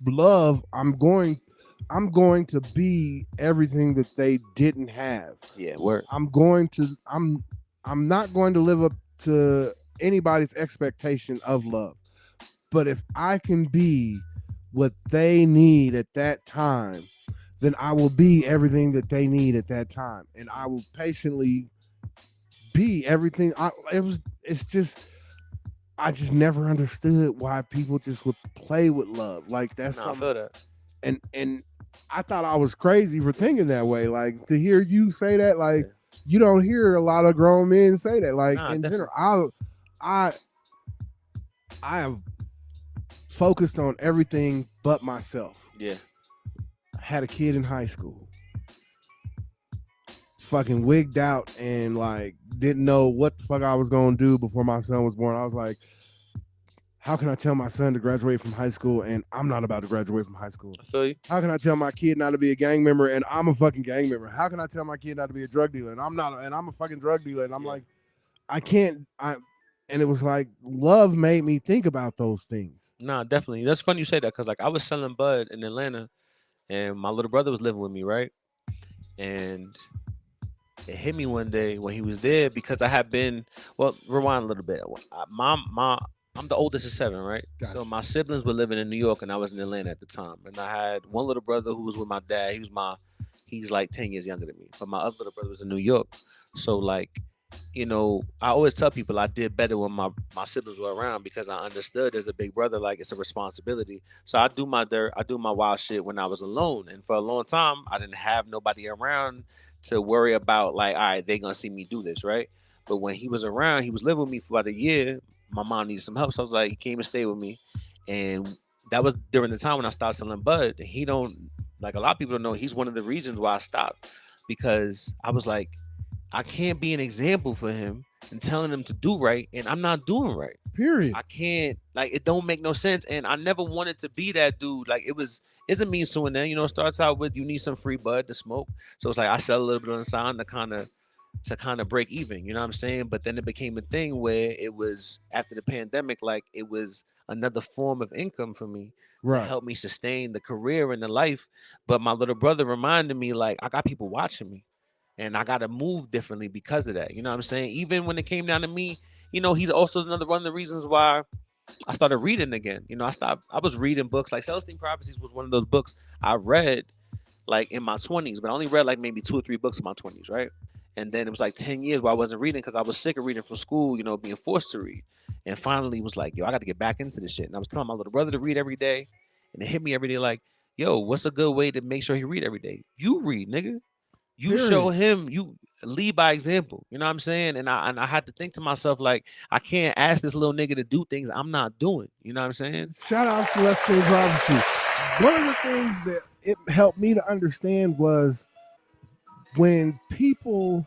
love, I'm going to be everything that they didn't have. Yeah, word. I'm not going to live up to anybody's expectation of love. But if I can be what they need at that time, then I will be everything that they need at that time, and I will patiently be everything. It's just I just never understood why people just would play with love. Like that's No, I something, feel that. and I thought I was crazy for thinking that way. Like to hear you say that, like Yeah. you don't hear a lot of grown men say that. Like Nah, in general, definitely. I I have focused on everything but myself. Yeah. Had a kid in high school, fucking wigged out, and like didn't know what the fuck I was gonna do before my son was born. I was like, how can I tell my son to graduate from high school and I'm not about to graduate from high school? I feel you. How can I tell my kid not to be a gang member and I'm a fucking gang member? How can I tell my kid not to be a drug dealer and I'm not, and I'm a fucking drug dealer? And I'm Yeah. like, I can't. And it was like love made me think about those things. Nah, definitely. That's funny you say that because, like, I was selling bud in Atlanta, and my little brother was living with me, right? And it hit me one day when he was there because I had been. Well, rewind a little bit. I'm the oldest of seven, right? So Gotcha. my siblings were living in New York, and I was in Atlanta at the time. And I had one little brother who was with my dad. He's like 10 years younger than me, but my other little brother was in New York. So like, I always tell people I did better when my siblings were around because I understood as a big brother, like it's a responsibility. So I do my dirt, I do my wild shit when I was alone. And for a long time, I didn't have nobody around to worry about, like, all right, they gonna see me do this, right? But when he was around, he was living with me for about a year. My mom needed some help. So I was like, he came and stayed with me. And that was during the time when I started selling bud. He don't like a lot of people don't know he's one of the reasons why I stopped. Because I was like, I can't be an example for him and telling him to do right, and I'm not doing right. Period. I can't, like, it don't make no sense, and I never wanted to be that dude. Like, isn't mean so, and then it starts out with you need some free bud to smoke, so it's like I sell a little bit on the side to kind of break even. You know what I'm saying? But then it became a thing where it was after the pandemic, like it was another form of income for me to Right. help me sustain the career and the life. But my little brother reminded me, like, I got people watching me and I got to move differently because of that. You know what I'm saying? Even when it came down to me, he's also another one of the reasons why. I started reading again. I was reading books. Like Celestine Prophecies was one of those books I read like in my 20s, but I only read like maybe 2 or 3 books in my 20s, right? And then it was like 10 years where I wasn't reading because I was sick of reading from school, being forced to read. And finally was like, yo, I got to get back into this shit. And I was telling my little brother to read every day. And it hit me every day like, yo, what's a good way to make sure he read every day? You read, nigga. You show Period. him, you lead by example. You know what I'm saying? And I had to think to myself, like, I can't ask this little nigga to do things I'm not doing. You know what I'm saying? Shout out to Celestine Prophecy. One of the things that it helped me to understand was when people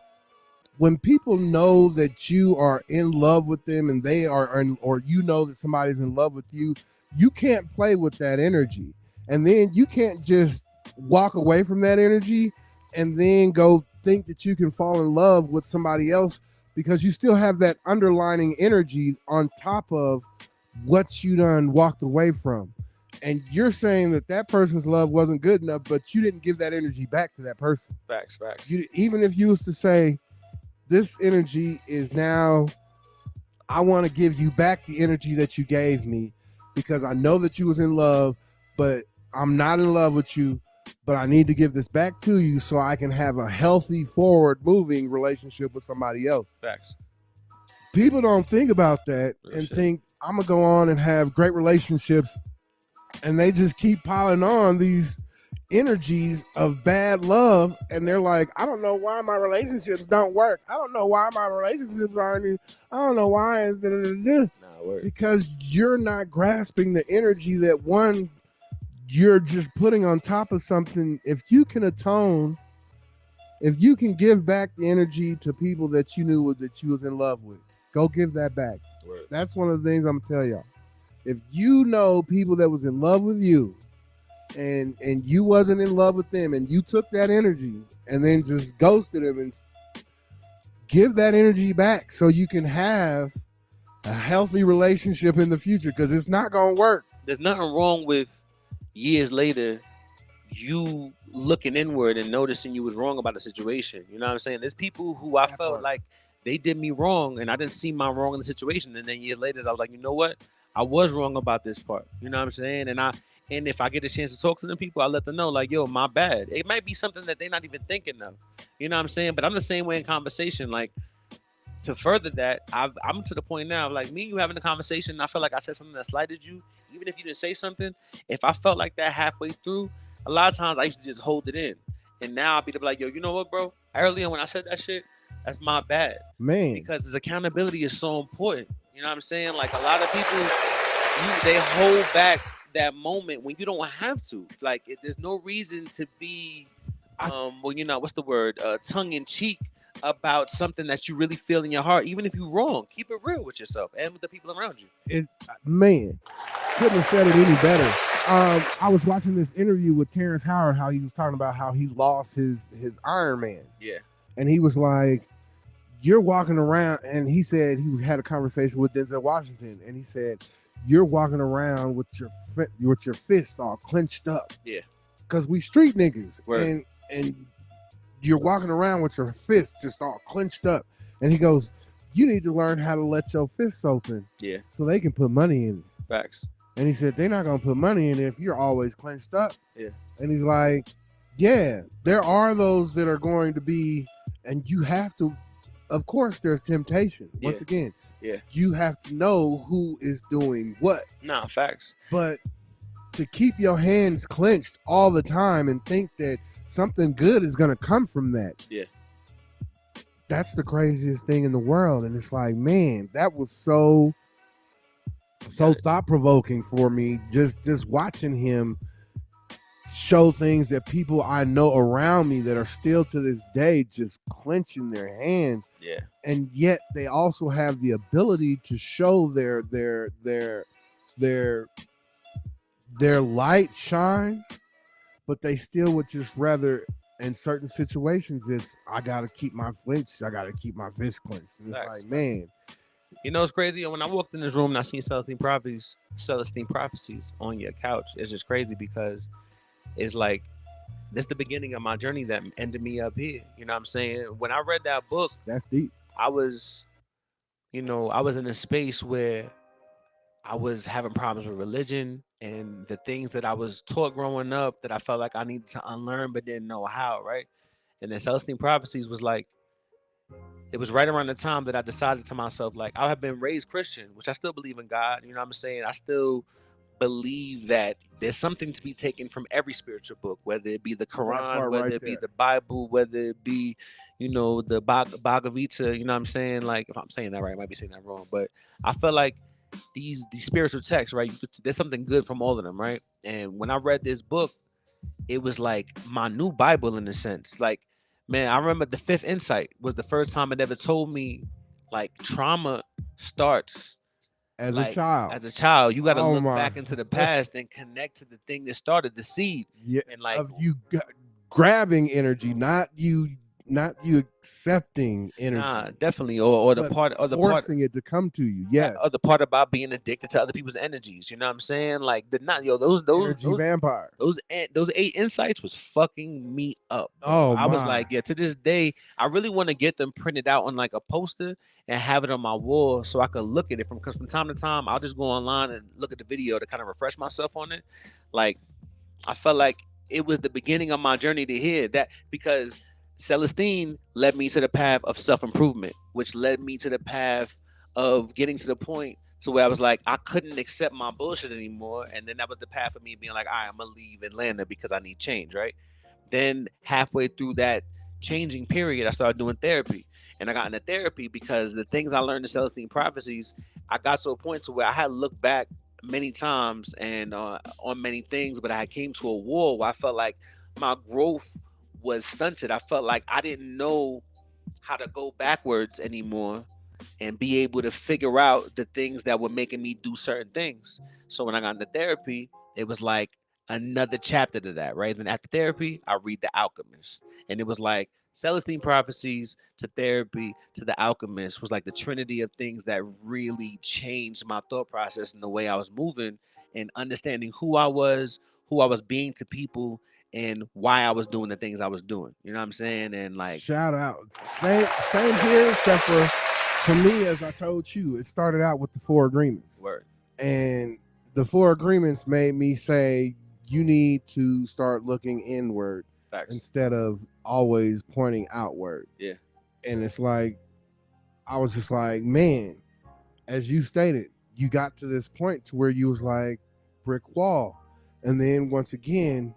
know that you are in love with them and they are, or that somebody's in love with you, you can't play with that energy. And then you can't just walk away from that energy and then go think that you can fall in love with somebody else, because you still have that underlining energy on top of what you done walked away from. And you're saying that person's love wasn't good enough, but you didn't give that energy back to that person. Facts. Even if you was to say, this energy is now, I want to give you back the energy that you gave me, because I know that you was in love, but I'm not in love with you, but I need to give this back to you so I can have a healthy, forward moving relationship with somebody else. Facts. People don't think about that and shit. think I'm going to go on and have great relationships, and they just keep piling on these energies of bad love, and they're like, I don't know why my relationships don't work. I don't know why my relationships aren't. I don't know why it's because you're not grasping the energy that one you're just putting on top of something. If you can atone, if you can give back the energy to people that you knew that you was in love with, go give that back. Word. That's one of the things I'm gonna tell y'all. If you know people that was in love with you, and you wasn't in love with them, and you took that energy and then just ghosted them, and give that energy back so you can have a healthy relationship in the future, because it's not gonna work. There's nothing wrong with years later you looking inward and noticing you was wrong about a situation. You know what I'm saying? There's people who I felt like they did me wrong and I didn't see my wrong in the situation, and then years later I was like, you know what, I was wrong about this part. You know what I'm saying? And if I get a chance to talk to them people, I let them know, like, yo, my bad. It might be something that they're not even thinking of. You know what I'm saying? But I'm the same way in conversation. Like, to further that, I'm to the point now, like, me and you having a conversation, I felt like I said something that slighted you, even if you didn't say something. If I felt like that halfway through, a lot of times I used to just hold it in. And now I'll be like, yo, you know what, bro? Earlier when I said that shit, that's my bad. Man. Because this accountability is so important. You know what I'm saying? Like, a lot of people, they hold back that moment when you don't have to. Like, there's no reason to be, what's the word? Tongue in cheek about something that you really feel in your heart, even if you're wrong. Keep it real with yourself and with the people around you. Man, couldn't have said it any better. I was watching this interview with Terrence Howard, how he was talking about how he lost his Iron Man. Yeah. And he was like, you're walking around, and he said had a conversation with Denzel Washington, and he said, you're walking around with your fists all clenched up. Yeah. Because we street niggas. Word. And you're walking around with your fists just all clenched up. And he goes, you need to learn how to let your fists open. Yeah. So they can put money in it. Facts. And he said, they're not going to put money in it if you're always clenched up. Yeah. And he's like, yeah, there are those that are going to be, and you have to, of course, there's temptation. Once again, you have to know who is doing what. Nah, facts. But to keep your hands clenched all the time and think that something good is going to come from that. Yeah. That's the craziest thing in the world. And it's like, man, that was so thought-provoking for me. Just watching him show things that people I know around me that are still to this day just clenching their hands. Yeah. And yet they also have the ability to show their light shine, but they still would just rather, in certain situations, it's, I gotta keep my fist clenched. And it's like, man. You know, it's crazy. When I walked in this room and I seen Celestine Prophecies on your couch, it's just crazy because it's like, this is the beginning of my journey that ended me up here. You know what I'm saying? When I read that book, that's deep. I was in a space where I was having problems with religion and the things that I was taught growing up that I felt like I needed to unlearn but didn't know how, right? And then Celestine Prophecies was like, it was right around the time that I decided to myself, like, I have been raised Christian, which I still believe in God. You know what I'm saying? I still believe that there's something to be taken from every spiritual book, whether it be the That Quran, part whether right it be there. the Bible, whether it be, the Bhagavad Gita, you know what I'm saying? Like, if I'm saying that right, I might be saying that wrong, but I feel like these spiritual texts, right? There's something good from all of them, right? And when I read this book, it was like my new Bible in a sense. Like, man, I remember the fifth insight was the first time it ever told me, like, trauma starts As a like child. as a child. You got to Oh look my. back into the past and connect to the thing that started the seed. Yeah, And like, of you grabbing energy, not you accepting nah, energy, definitely, or the but part, forcing it to come to you. that Yes. other part about being addicted to other people's energies. You know what I'm saying? Like, the not yo Energy vampire. those 8 insights was fucking me up, bro. Oh I was my. like, yeah, to this day, I really want to get them printed out on like a poster and have it on my wall so I could look at it because from time to time I'll just go online and look at the video to kind of refresh myself on it. Like, I felt like it was the beginning of my journey to hear that, because Celestine led me to the path of self improvement, which led me to the path of getting to the point to where I was like, I couldn't accept my bullshit anymore. And then that was the path of me being like, all right, I'm going to leave Atlanta because I need change, right? Then halfway through that changing period, I started doing therapy. And I got into therapy because the things I learned in Celestine Prophecies, I got to a point to where I had looked back many times and on many things, but I came to a wall where I felt like my growth was stunted. I felt like I didn't know how to go backwards anymore and be able to figure out the things that were making me do certain things. So when I got into therapy, it was like another chapter to that, right? Then after therapy, I read The Alchemist. And it was like Celestine Prophecies to therapy to The Alchemist was like the trinity of things that really changed my thought process and the way I was moving and understanding who I was being to people, and why I was doing the things I was doing. You know what I'm saying? And like, Shout out. Same here, except for me, as I told you, it started out with the 4 agreements. word. And the 4 agreements made me say you need to start looking inward Facts. instead of always pointing outward. Yeah. And it's like, I was just like, man, as you stated, you got to this point to where you was like brick wall. And then once again,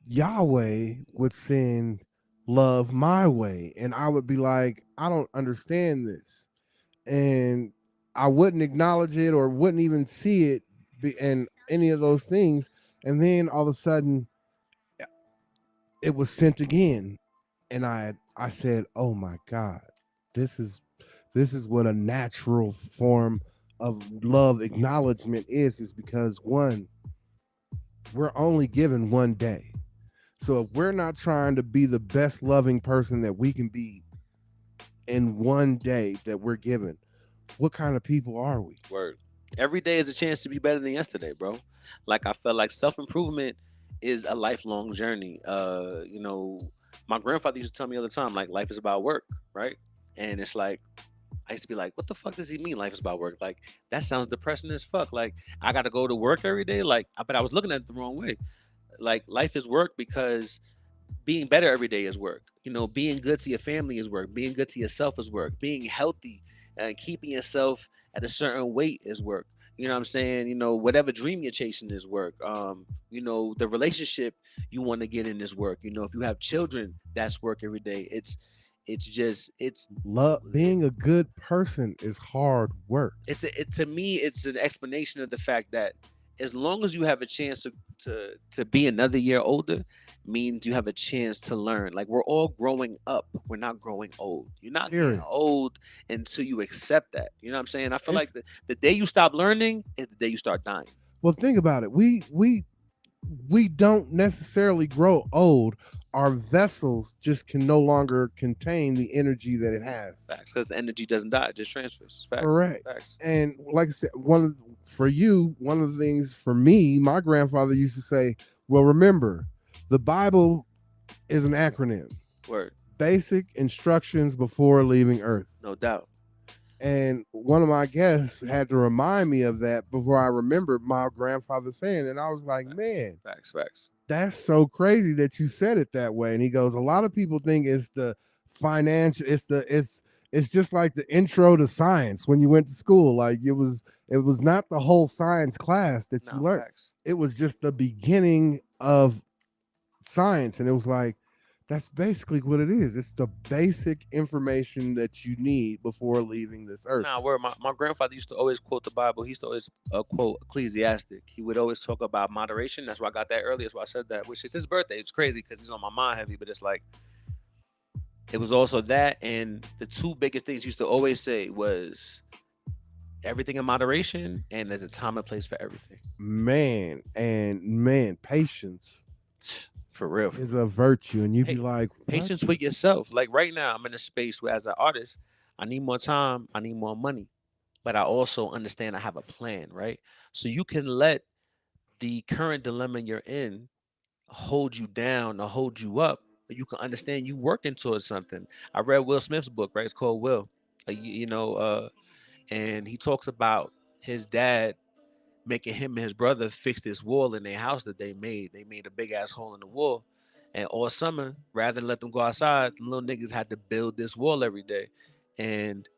Yahweh would send love my way. And I would be like, I don't understand this. And I wouldn't acknowledge it or wouldn't even see it and any of those things. And then all of a sudden, it was sent again. And I said, oh my God, this is what a natural form of love acknowledgement is because one, we're only given one day. So if we're not trying to be the best loving person that we can be in one day that we're given, what kind of people are we? Word. Every day is a chance to be better than yesterday, bro. Like, I felt like self improvement is a lifelong journey. My grandfather used to tell me all the time, like, life is about work, right? And it's like, I used to be like, what the fuck does he mean life is about work? Like, that sounds depressing as fuck. Like, I gotta go to work every day. Like, but I was looking at it the wrong way. Like, life is work because being better every day is work. Being good to your family is work. Being good to yourself is work. Being healthy and keeping yourself at a certain weight is work. You know what I'm saying? Whatever dream you're chasing is work. The relationship you want to get in is work. If you have children, that's work every day. It's love. Being a good person is hard work. to me, it's an explanation of the fact that as long as you have a chance to be another year older, means you have a chance to learn. Like, we're all growing up. We're not growing old. You're not getting old until you accept that. You know what I'm saying? I feel like the day you stop learning is the day you start dying. Well, think about it. We don't necessarily grow old. Our vessels just can no longer contain the energy that it has. Facts, because the energy doesn't die; it just transfers. Facts. Correct. Facts. And like I said, one of the things for me, my grandfather used to say, "Well, remember, the Bible is an acronym. Word. Basic instructions before leaving Earth. No doubt. And one of my guests had to remind me of that before I remembered my grandfather saying it. And I was like, man, Facts. that's so crazy that you said it that way. And he goes, a lot of people think it's the financial, it's just like the intro to science when you went to school. Like it was not the whole science class that you No, learned. facts. It was just the beginning of science. And it was like, that's basically what it is. It's the basic information that you need before leaving this earth. Nah, where my grandfather used to always quote the Bible. He used to always quote Ecclesiastic. He would always talk about moderation. That's why I got that earlier. That's why I said that, which is his birthday. It's crazy because he's on my mind heavy, but it's like, it was also that. And the two biggest things he used to always say was everything in moderation and there's a time and place for everything. Man, patience For real. is a virtue. And you'd Hey, be like, what? Patience with yourself. Like right now, I'm in a space where as an artist, I need more time, I need more money. But I also understand I have a plan, right? So you can let the current dilemma you're in hold you down or hold you up, but you can understand you working towards something. I read Will Smith's book, right? It's called Will. And he talks about his dad making him and his brother fix this wall in their house that they made. They made a big ass hole in the wall. And all summer, rather than let them go outside, the little niggas had to build this wall every day. And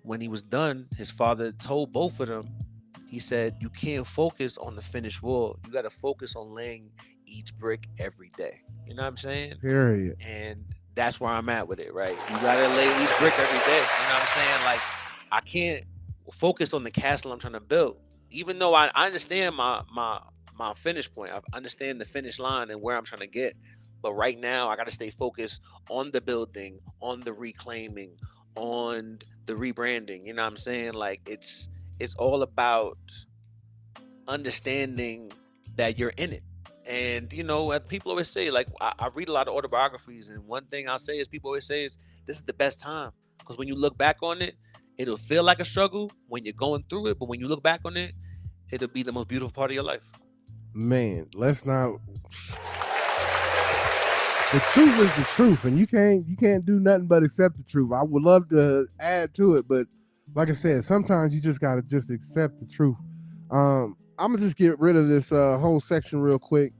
when he was done, his father told both of them, he said, you can't focus on the finished wall. You got to focus on laying each brick every day. You know what I'm saying? Period. And that's where I'm at with it, right? You got to lay each brick every day. You know what I'm saying? Like, I can't focus on the castle I'm trying to build. Even though I understand my finish point. I understand the finish line and where I'm trying to get. But right now, I got to stay focused on the building, on the reclaiming, on the rebranding. You know what I'm saying? Like it's all about understanding that you're in it. And people always say, like, I read a lot of autobiographies, and one thing I'll say is people always say is this is the best time because when you look back on it, it'll feel like a struggle when you're going through it, but when you look back on it, it'll be the most beautiful part of your life. Man, let's not. The truth is the truth, and you can't do nothing but accept the truth. I would love to add to it, but like I said, sometimes you just gotta just accept the truth. I'm gonna just get rid of this whole section real quick.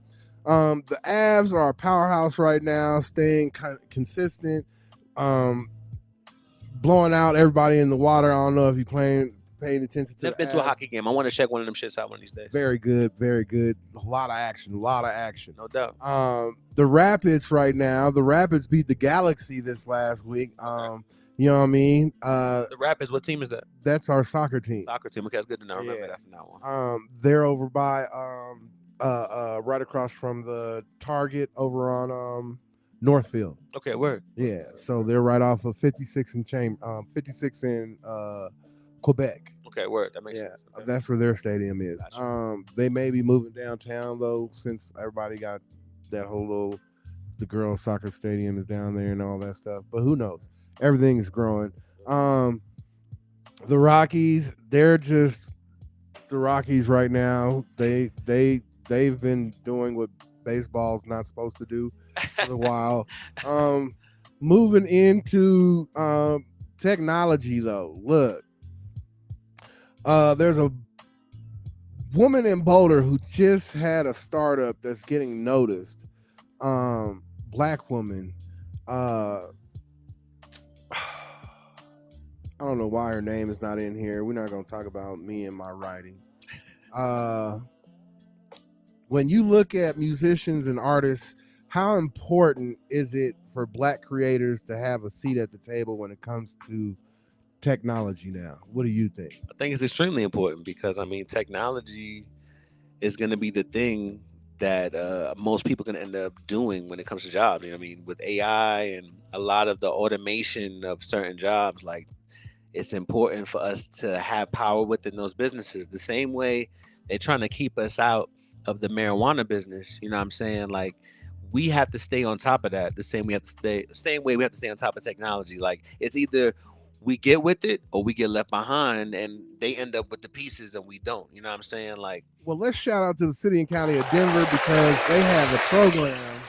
The Avs are a powerhouse right now, staying consistent, blowing out everybody in the water. I don't know if you're paying attention to. Never been to a hockey game. I want to check one of them shits out one of these days. Very good. A lot of action. No doubt. The Rapids right now. The Rapids beat the Galaxy this last week. Okay. You know what I mean? The Rapids, what team is that? That's our soccer team. Soccer team. Okay, that's good to know. Remember that from now on. They're over by right across from the Target over on Northfield. Okay, word. Yeah, so they're right off of 56 in Quebec. Okay, word. That makes sense. Okay. That's where their stadium is. Gotcha. They may be moving downtown though, since everybody got that whole the girls' soccer stadium is down there and all that stuff. But who knows? Everything is growing. The Rockies, they're just the Rockies right now. They've been doing what baseball's not supposed to do for a while. Moving into technology though. Look. There's a woman in Boulder who just had a startup that's getting noticed. Black woman. I don't know why her name is not in here. We're not going to talk about me and my writing. When you look at musicians and artists, how important is it for Black creators to have a seat at the table when it comes to technology now? What do you think? I think it's extremely important because technology is going to be the thing that most people can end up doing when it comes to jobs. You know what I mean? With AI and a lot of the automation of certain jobs, like it's important for us to have power within those businesses. The same way they're trying to keep us out of the marijuana business. You know what I'm saying? Like we have to stay on top of that. The same way we have to stay on top of technology. Like it's either we get with it or we get left behind and they end up with the pieces and we don't. You know what I'm saying? Like, well, let's shout out to the city and county of Denver because they have a program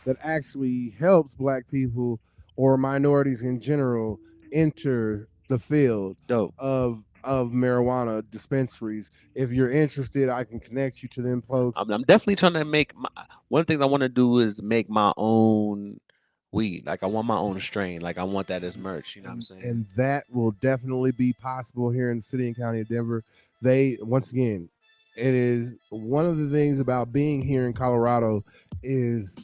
that actually helps Black people or minorities in general enter the field Dope. of marijuana dispensaries. If you're interested, I can connect you to them folks. I'm definitely trying to make one of the things I want to do is make my own weed. Like I want my own strain. Like I want that as merch. You know what I'm saying? And that will definitely be possible here in the city and county of Denver. They, once again, it is one of the things about being here in Colorado is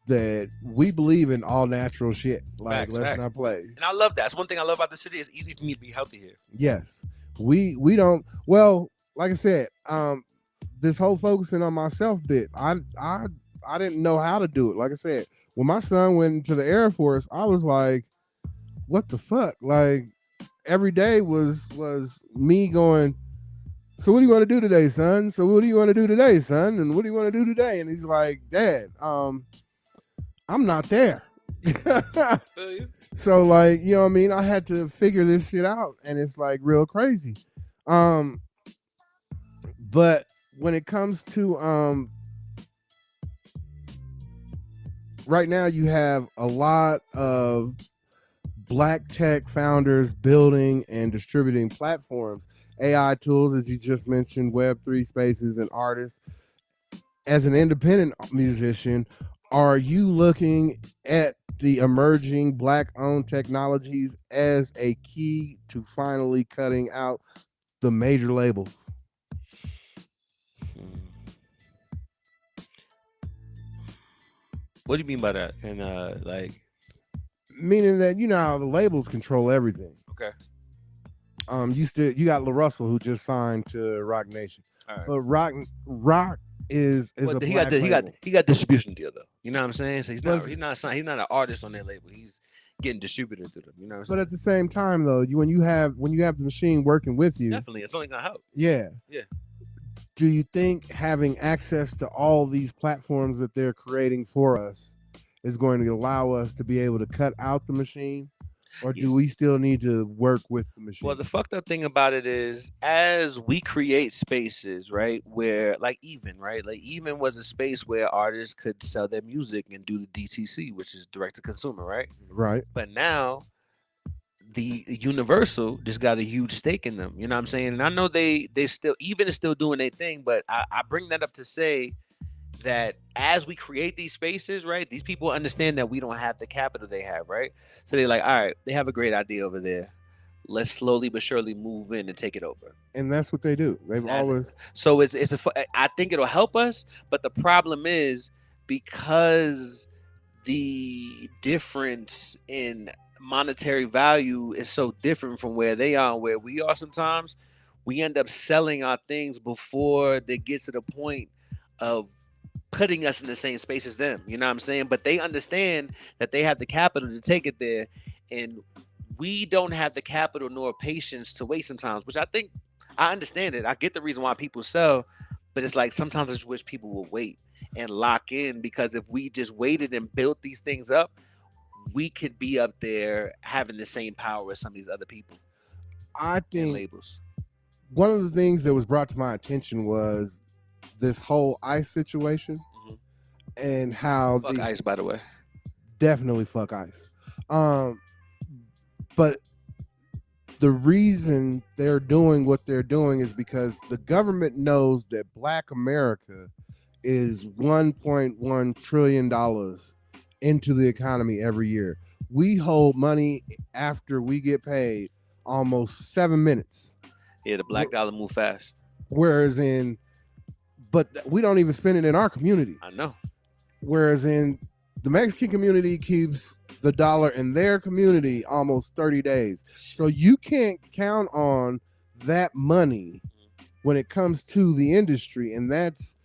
that we believe in all natural shit. Like, Facts, let's facts. not play. And I love that. That's one thing I love about the city. It's easy for me to be healthy here. Yes, we don't. Well, like I said, this whole focusing on myself bit, I didn't know how to do it. Like I said, when my son went to the Air Force, I was like, what the fuck? Like every day was me going, so what do you want to do today, son? So what do you want to do today, son? And what do you want to do today? And he's like, Dad, I'm not there. So like, you know what I mean? I had to figure this shit out, and it's like real crazy. But when it comes to right now, you have a lot of Black tech founders building and distributing platforms, AI tools, as you just mentioned, Web3 spaces, and artists. As an independent musician, are you looking at the emerging Black-owned technologies as a key to finally cutting out the major labels? What do you mean by that? And like, meaning that you know how the labels control everything. okay. You got La Russell who just signed to Rock Nation, All right. but Rock is Well, a he Black label. he got distribution deal though. You know what I'm saying? So But- he's not an artist on that label. He's getting distributed through them. You know what I'm saying? But at the same time, though, when you have the machine working with you, Definitely, it's only gonna help. yeah. Yeah. Do you think having access to all these platforms that they're creating for us is going to allow us to be able to cut out the machine, or do we still need to work with the machine? Well, the fucked up thing about it is, as we create spaces, right, where like even was a space where artists could sell their music and do the DTC, which is direct to consumer, right? Right. But now the Universal just got a huge stake in them. You know what I'm saying? And I know they still even is still doing their thing, but I bring that up to say that as we create these spaces, right, these people understand that we don't have the capital they have, right? So they're like, all right, they have a great idea over there. Let's slowly but surely move in and take it over. And that's what they do. They've always. So I think it'll help us, but the problem is because the difference in monetary value is so different from where they are and where we are. Sometimes we end up selling our things before they get to the point of putting us in the same space as them. You know what I'm saying? But they understand that they have the capital to take it there, and we don't have the capital nor patience to wait sometimes, which I think I understand it. I get the reason why people sell, but it's like sometimes I just wish people would wait and lock in, because if we just waited and built these things up, we could be up there having the same power as some of these other people. I think labels. One of the things that was brought to my attention was this whole ICE situation, and how fuck ICE, by the way. Definitely fuck ICE. But the reason they're doing what they're doing is because the government knows that Black America is $1.1 trillion into the economy every year. We hold money after we get paid almost 7 minutes. Yeah, the black dollar move fast. But we don't even spend it in our community. I know. Whereas in the Mexican community keeps the dollar in their community almost 30 days. So you can't count on that money when it comes to the industry. And that's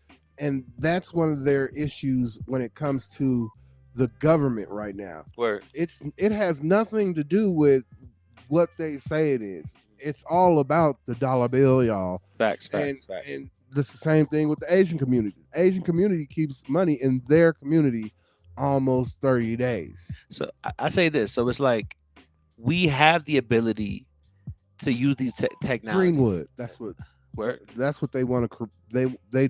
one of their issues when it comes to the government right now. Word. It has nothing to do with what they say it is. It's all about the dollar bill, y'all. Facts. And it's the same thing with the Asian community. The Asian community keeps money in their community almost 30 days. So I say this. So it's like we have the ability to use these technologies. Greenwood. That's what they want to. They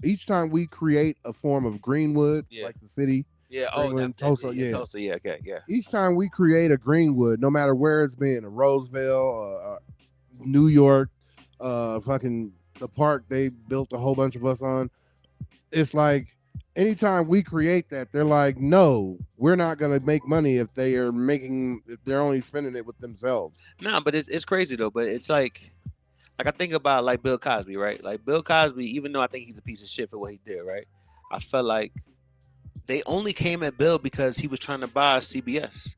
each time we create a form of greenwood, like the city, Yeah. Oh, Greenwood, Tulsa, yeah, yeah. Tulsa. Yeah. Okay. Yeah. Each time we create a Greenwood, no matter where it's been, Roseville, New York, fucking the park they built a whole bunch of us on. It's like anytime we create that, they're like, no, we're not gonna make money if they're only spending it with themselves. Nah, but it's crazy though. But it's like I think about like Bill Cosby, right? Like Bill Cosby, even though I think he's a piece of shit for what he did, right? I felt like they only came at Bill because he was trying to buy CBS.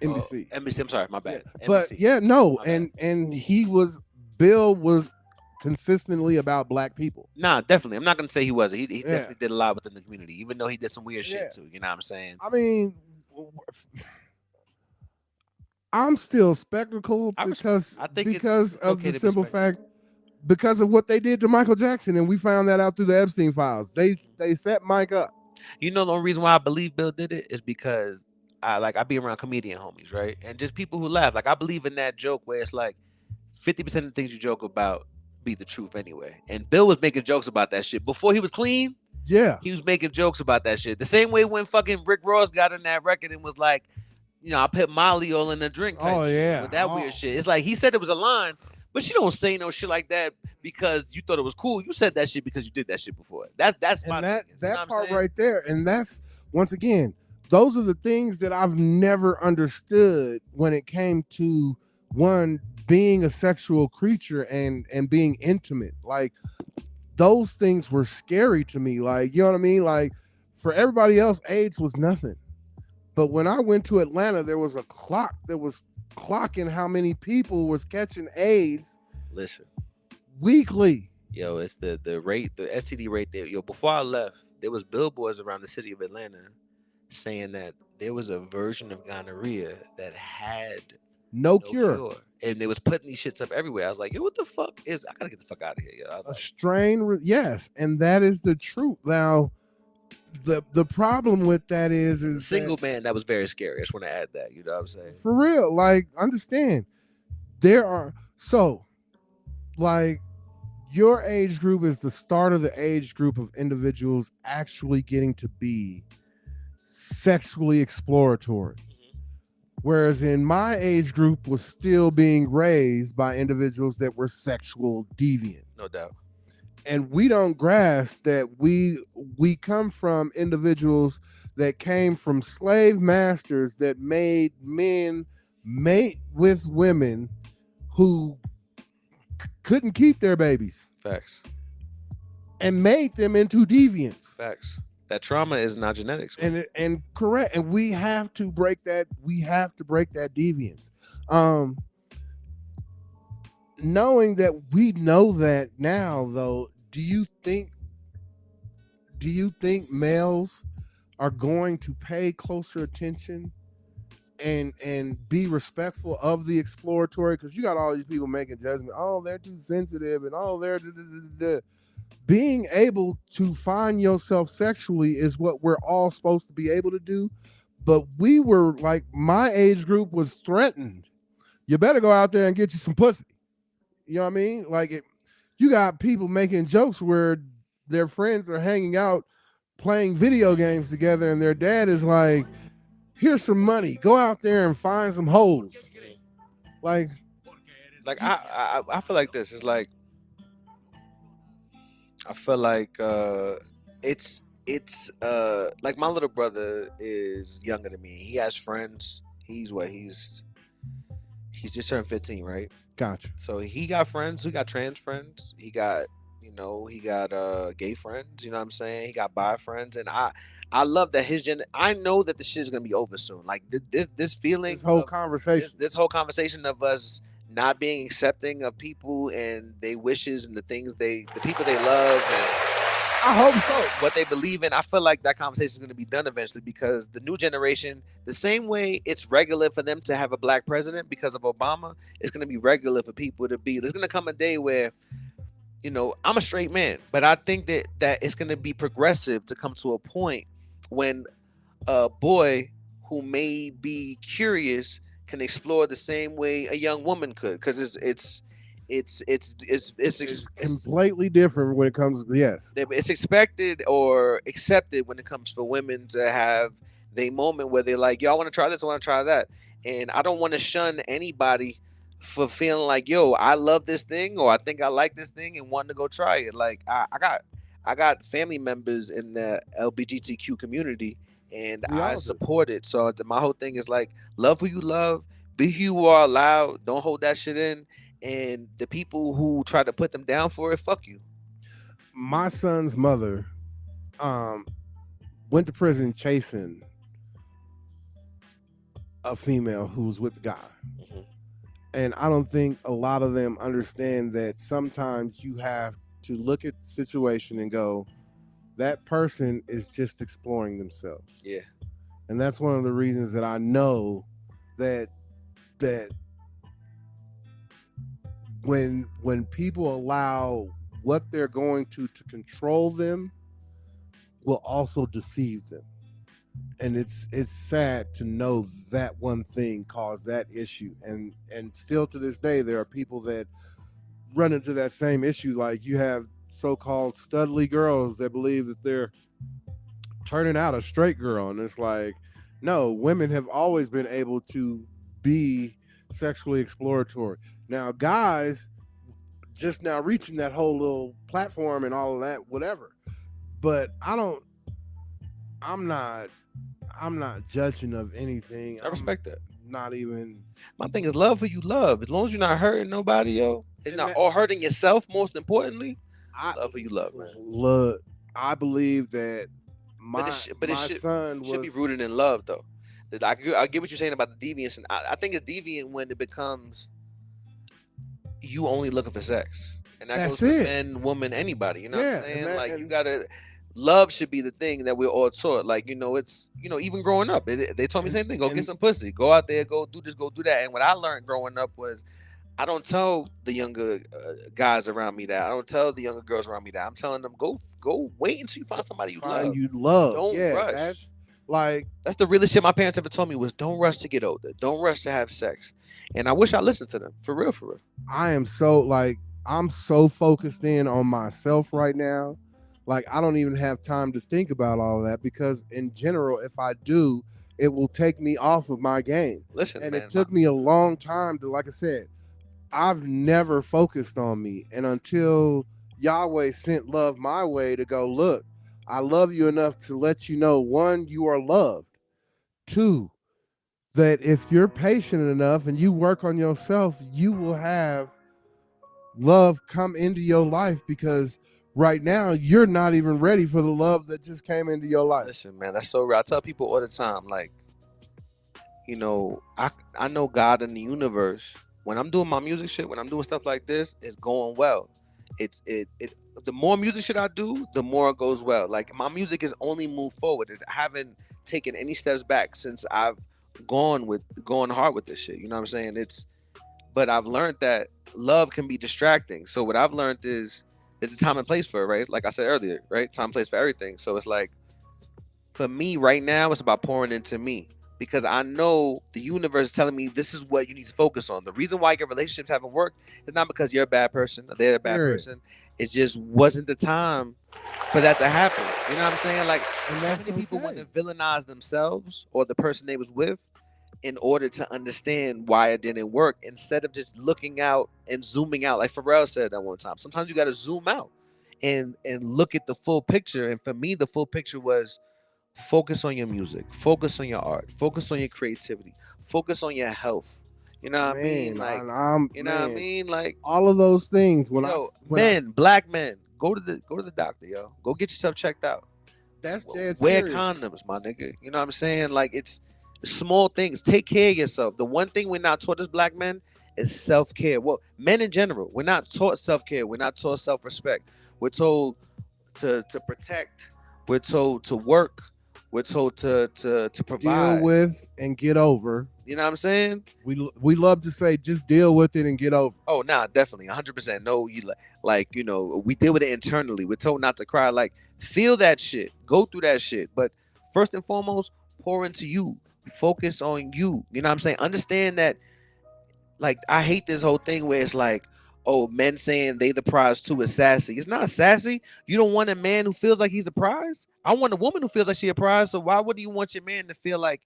NBC. NBC. I'm sorry, my Yeah. bad. But NBC. yeah, no, My bad. and Bill was consistently about black people. Nah, definitely. I'm not gonna say he wasn't. He Yeah. definitely did a lot within the community, even though he did some weird Yeah. shit too. You know what I'm saying? I mean, I'm still spectacle I because think because it's of okay the to be simple spectacle. fact because of what they did to Michael Jackson, and we found that out through the Epstein files. They set Mike up. You know, the only reason why I believe Bill did it is because I be around comedian homies, right? And just people who laugh. Like I believe in that joke where it's like 50% of the things you joke about be the truth anyway. And Bill was making jokes about that shit before he was clean. Yeah, He was making jokes about that shit. The same way when fucking Rick Ross got in that record and was like, you know, I put Molly all in the drink type Oh, shit yeah. with that Oh. weird shit. It's like he said it was a line, but you don't say no shit like that because you thought it was cool. You said that shit because you did that shit before. That's my and that thing. You know what I'm part saying? right there, and that's once again, those are the things that I've never understood when it came to one being a sexual creature and being intimate. Like those things were scary to me. Like, you know what I mean? Like for everybody else, AIDS was nothing. But when I went to Atlanta, there was a clock that was clocking how many people was catching AIDS Listen, weekly. yo, it's the rate, the STD rate there. Yo, before I left, there was billboards around the city of Atlanta saying that there was a version of gonorrhea that had No no cure. cure. And they was putting these shits up everywhere. I was like, yo, what the fuck is? I gotta get the fuck out of here. Yo. I was A like, strain, yes, and that is the truth. Now, the problem with that as a is single that, man, that was very scary. I just want to add that. You know what I'm saying? for real, like understand, there are so like your age group is the start of the age group of individuals actually getting to be sexually exploratory. Whereas in my age group was still being raised by individuals that were sexual deviant. No doubt. And we don't grasp that we come from individuals that came from slave masters that made men mate with women who couldn't keep their babies Facts. and made them into deviants. Facts. That trauma is not genetics. Man. And correct, and we have to break that deviance. Knowing that we know that now, though, do you think males are going to pay closer attention and be respectful of the exploratory? Because you got all these people making judgment. Oh, they're too sensitive, and oh, they're being able to find yourself sexually is what we're all supposed to be able to do. But we were like, my age group was threatened. You better go out there and get you some pussy. You know what I mean? Like, you got people making jokes where their friends are hanging out playing video games together, and their dad is like, here's some money. Go out there and find some hoes. Like I feel like this. It's like I feel like it's like my little brother is younger than me. He has friends. He's just turned 15, right? Gotcha. So he got friends. He got trans friends. He got gay friends. You know what I'm saying? He got bi friends, and I love that I know that the shit is gonna be over soon. Like this feeling, This whole conversation. this whole conversation of us not being accepting of people and their wishes and the people they love and I hope so. what they believe in. I feel like that conversation is going to be done eventually because the new generation, the same way it's regular for them to have a black president because of Obama, it's going to be regular for people to be. There's going to come a day where, you know, I'm a straight man, but I think that it's going to be progressive to come to a point when a boy who may be curious can explore the same way a young woman could, because It's completely different when it comes. Yes, it's expected or accepted when it comes for women to have the moment where they're like, yo, I want to try this, I want to try that. And I don't want to shun anybody for feeling like, yo, I love this thing or I think I like this thing and wanting to go try it. Like I got family members in the LGBTQ community and we I all do. support it. So my whole thing is like, love who you love, be who you are loud, don't hold that shit in. And the people who try to put them down for it, fuck you. My son's mother um went to prison chasing a female who was with the guy. Mhm. And I don't think a lot of them understand that sometimes you have to look at the situation and go, that person is just exploring themselves. Yeah. And that's one of the reasons that I know that that when people allow what they're going to control them will also deceive them. And it's sad to know that one thing caused that issue, and still to this day there are people that run into that same issue. Like you have so-called studly girls that believe that they're turning out a straight girl, and it's like, no, women have always been able to be sexually exploratory. Now guys just now reaching that whole little platform and all of that, whatever. But I'm not judging of anything. I respect that. Not even. My thing is love who you love. As long as you're not hurting nobody, yo, and And not that- or hurting yourself. Most importantly, I love who you love, man. look. I believe that my But it my son should be was. rooted in love, though. I get what you're saying about the deviance, and I think it's deviant when it becomes you only looking for sex, and that That's goes for it. men, woman, anybody. You know what Yeah, I'm saying? and that- Like you and- gotta. Love should be the thing that we're all taught. Like, it's, even growing up, they told me the same thing. Go and- get some pussy. Go out there, go do this, go do that. And what I learned growing up was I don't tell the younger guys around me that. I don't tell the younger girls around me that. I'm telling them go wait until you find somebody you Find love. you love. Don't Yeah, rush. that's like That's the realest shit my parents ever told me was don't rush to get older. Don't rush to have sex. And I wish I listened to them. For real, for real. I am so like I'm so focused in on myself right now. Like I don't even have time to think about all of that because in general, if I do, it will take me off of my game. Listen, And man. it took me a long time to, like I said, I've never focused on me. And until Yahweh sent love my way to go, look, I love you enough to let you know, one, you are loved. Two, that if you're patient enough and you work on yourself, you will have love come into your life because right now you're not even ready for the love that just came into your life. Listen, man, that's so real. I tell people all the time, like, I know God in the universe. When I'm doing my music shit, when I'm doing stuff like this, it's going well. It the more music shit I do, the more it goes well. Like my music has only moved forward. I haven't taken any steps back since I've gone hard with this shit. You know what I'm saying? But I've learned that love can be distracting. So what I've learned is there's a time and place for it, right? Like I said earlier, right? Time and place for everything. So it's like for me right now, it's about pouring into me because I know the universe is telling me this is what you need to focus on. The reason why your relationships haven't worked is not because you're a bad person or they're a bad Period. person. It just wasn't the time for that to happen. You know what I'm saying? Like, And so that's many people okay. want to villainize themselves or the person they was with in order to understand why it didn't work instead of just looking out and zooming out. Like Pharrell said that one time. Sometimes you got to zoom out and look at the full picture. And for me, the full picture was focus on your music, focus on your art, focus on your creativity, focus on your health. You know what I mean? Like, I'm you know what I man, mean? Like, all of those things when yo, when I, men, black men, go to the doctor, yo. Go get yourself checked out. that's dead Wear serious. condoms, my nigga. You know what I'm saying? Like it's small things. Take care of yourself. The one thing we're not taught as black men is self-care. Well, men in general, we're not taught self-care. We're not taught self-respect. We're told to protect. We're told to work. We're told to provide. Deal with and get over. You know what I'm saying? We love to say just deal with it and get over. Oh, nah, definitely, 100%. No, we deal with it internally. We're told not to cry. Like, feel that shit, go through that shit. But first and foremost, pour into you. Focus on you. You know what I'm saying? Understand that. Like, I hate this whole thing where it's like, oh, men saying they the prize too is sassy. It's not sassy. You don't want a man who feels like he's a prize. I want a woman who feels like she a prize. So why would you want your man to feel like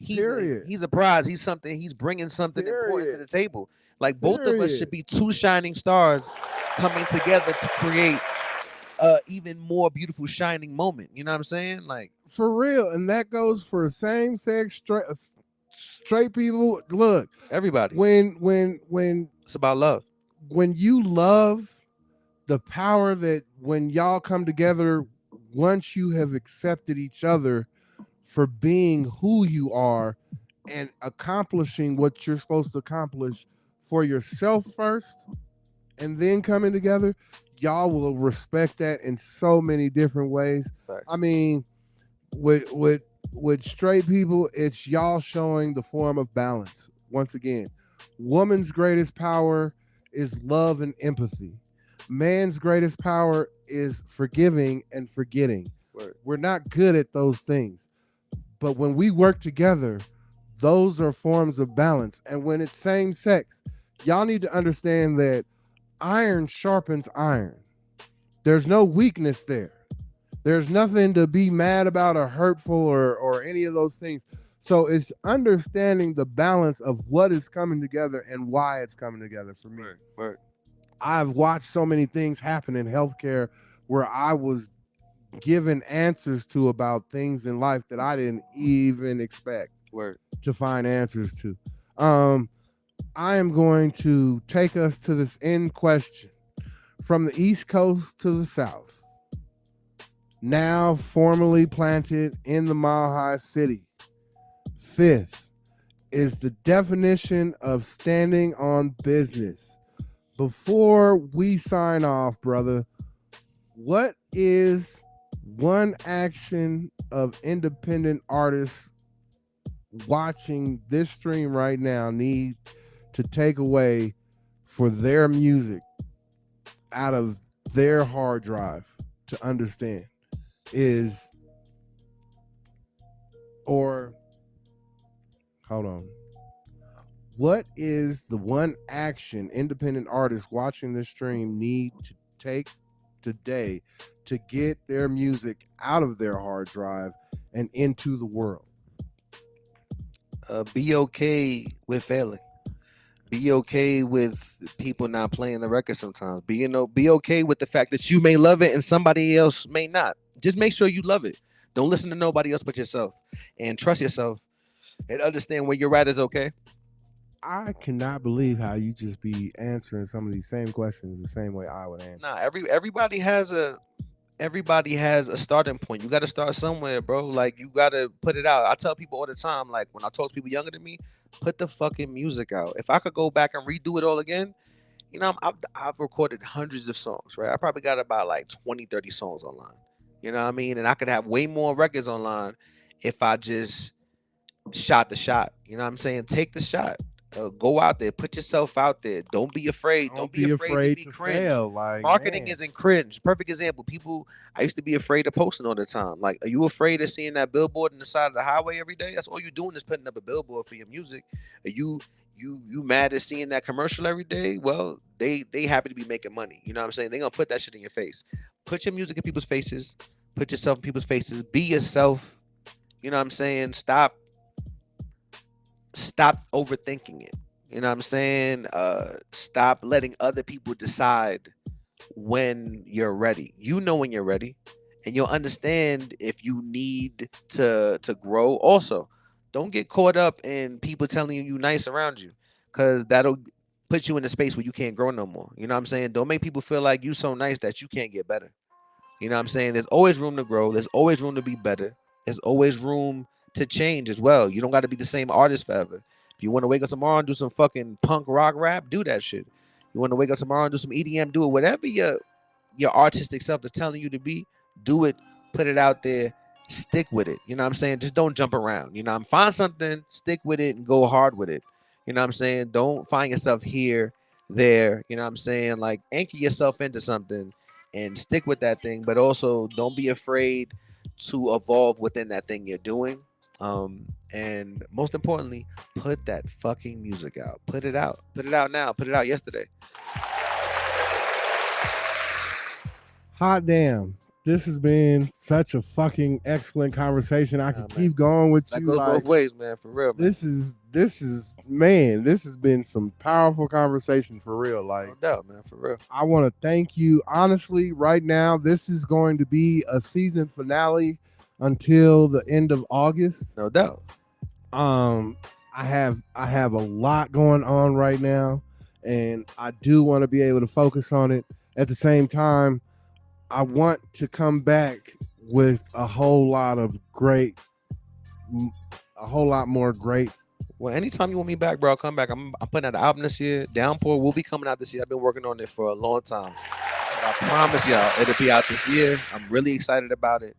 Period. he's a prize? He's something. He's bringing something important to Period. the table. Like both of us should Period. be two shining stars coming together to create even more beautiful shining moment. You know what I'm saying? Like For real. And that goes for same sex straight people. Look, everybody. when It's about love. when you love, the power that when y'all come together, once you have accepted each other for being who you are and accomplishing what you're supposed to accomplish for yourself first, and then coming together, y'all will respect that in so many different ways. Facts. I mean, with straight people, it's y'all showing the form of balance. Once again, woman's greatest power is love and empathy. Man's greatest power is forgiving and forgetting. Word. We're not good at those things. But when we work together, those are forms of balance. And when it's same sex, y'all need to understand that iron sharpens iron. There's no weakness there. There's nothing to be mad about or hurtful or any of those things. So it's understanding the balance of what is coming together and why it's coming together for me. Word. I've watched so many things happen in healthcare where I was given answers to about things in life that I didn't even expect Word. to find answers to. I am going to take us to this end question from the East Coast to the South. Now formally planted in the Mile High City. Fifth is the definition of standing on business. Before we sign off, brother, what is one action of independent artists watching this stream right now need to take away for their music out of their hard drive to understand is, or hold on, what is the one action independent artists watching this stream need to take today to get their music out of their hard drive and into the world? Be okay with failing. Be okay with people not playing the record sometimes. Be okay with the fact that you may love it and somebody else may not. Just make sure you love it. Don't listen to nobody else but yourself, and trust yourself and understand where you're at is okay. I cannot believe how you just be answering some of these same questions the same way I would answer. Nah, everybody has a starting point. You got to start somewhere, bro. Like you got to put it out. I tell people all the time, like when I talk to people younger than me, put the fucking music out. If I could go back and redo it all again, you know, I've recorded hundreds of songs, right? I probably got about like 20, 30 songs online. You know what I mean? And I could have way more records online if I just shot the shot. You know what I'm saying? Take the shot. Go out there, put yourself out there. Don't be afraid. Don't be afraid to be cringe. fail. Like, Marketing man. isn't cringe. Perfect example. People, I used to be afraid of posting all the time. Like, are you afraid of seeing that billboard on the side of the highway every day? That's all you're doing is putting up a billboard for your music. Are you mad at seeing that commercial every day? Well, they happy to be making money. You know what I'm saying? They gonna put that shit in your face. Put your music in people's faces. Put yourself in people's faces. Be yourself. You know what I'm saying? Stop overthinking it. You know what I'm saying? Stop letting other people decide when you're ready. You know when you're ready, and you'll understand if you need to grow. Also, don't get caught up in people telling you nice around you, because that'll put you in a space where you can't grow no more. You know what I'm saying? Don't make people feel like you so nice that you can't get better. You know what I'm saying? There's always room to grow. There's always room to be better. There's always room to change as well. You don't got to be the same artist forever. If you want to wake up tomorrow and do some fucking punk rock rap, do that shit. You want to wake up tomorrow and do some EDM, do it. Whatever your artistic self is telling you to be, do it. Put it out there. Stick with it. You know what I'm saying? Just don't jump around. You know, find something, stick with it, and go hard with it. You know what I'm saying? Don't find yourself here, there. You know what I'm saying? Like anchor yourself into something and stick with that thing, but also don't be afraid to evolve within that thing you're doing. And most importantly, put that fucking music out. Put it out. Put it out now. Put it out yesterday. Hot damn. This has been such a fucking excellent conversation. I could man. keep going with That you. goes Like, both ways, man. For real, man. this is man, this has been some powerful conversation for real. Like, No doubt, man. For real. I want to thank you. Honestly, right now, this is going to be a season finale until the end of August. No doubt. I have a lot going on right now, and I do want to be able to focus on it. At the same time, I want to come back with a whole lot more great. Well, anytime you want me back, bro, I'll come back. I'm putting out an album this year. Downpour will be coming out this year. I've been working on it for a long time. But I promise y'all, it'll be out this year. I'm really excited about it.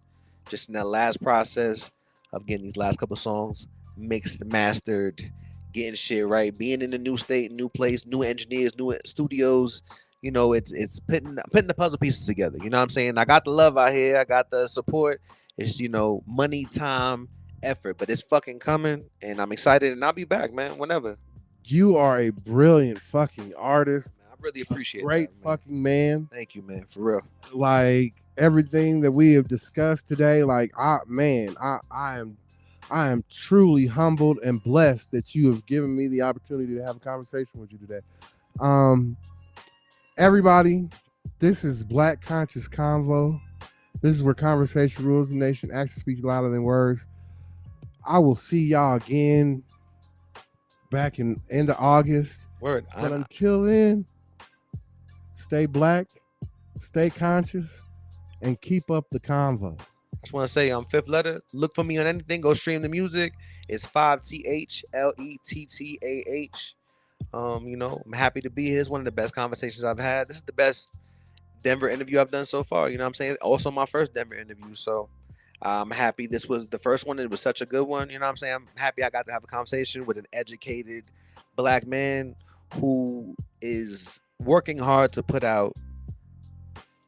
Just in that last process of getting these last couple songs mixed, mastered, getting shit right, being in a new state, new place, new engineers, new studios. You know, it's putting the puzzle pieces together. You know what I'm saying? I got the love out here. I got the support. It's, money, time, effort, but it's fucking coming, and I'm excited, and I'll be back, man, whenever. You are a brilliant fucking artist. I really appreciate Great that, man. fucking man. Thank you, man, for real. Like everything that we have discussed today, like I am truly humbled and blessed that you have given me the opportunity to have a conversation with you today. Everybody, this is Black Conscious Convo. This is where conversation rules the nation. Action speaks louder than words. I will see y'all again back in end of August. Word. But until then, stay black, stay conscious, and keep up the convo. I just want to say, Fifth Lettah. Look for me on anything. Go stream the music. It's 5THLETTAH. I'm happy to be here. It's one of the best conversations I've had. This is the best Denver interview I've done so far. You know what I'm saying? Also my first Denver interview. So I'm happy this was the first one. It was such a good one. You know what I'm saying? I'm happy I got to have a conversation with an educated black man who is working hard to put out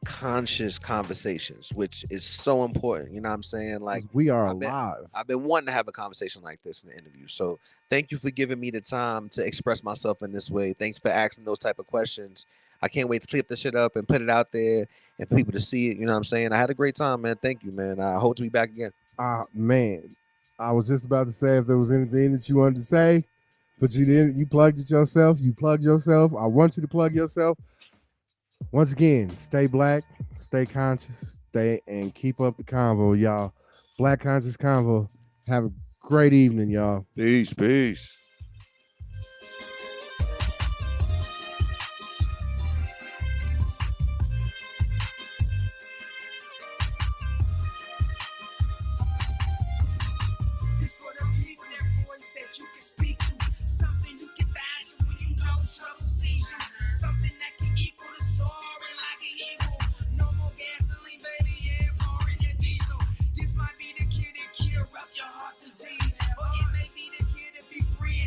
conscious conversations, which is so important. You know what I'm saying? Like, we are alive. I've been wanting to have a conversation like this in the interview. So thank you for giving me the time to express myself in this way. Thanks for asking those type of questions. I can't wait to clip this shit up and put it out there and for people to see it. You know what I'm saying? I had a great time, man. Thank you, man. I hope to be back again. Man, I was just about to say if there was anything that you wanted to say, but you didn't. You plugged it yourself. You plugged yourself. I want you to plug yourself. Once again, stay black, stay conscious, and keep up the convo, y'all. Black Conscious Convo. Have a great evening, y'all. Peace, peace. This might be the cure that cure up your heart disease, or it may be the cure to be free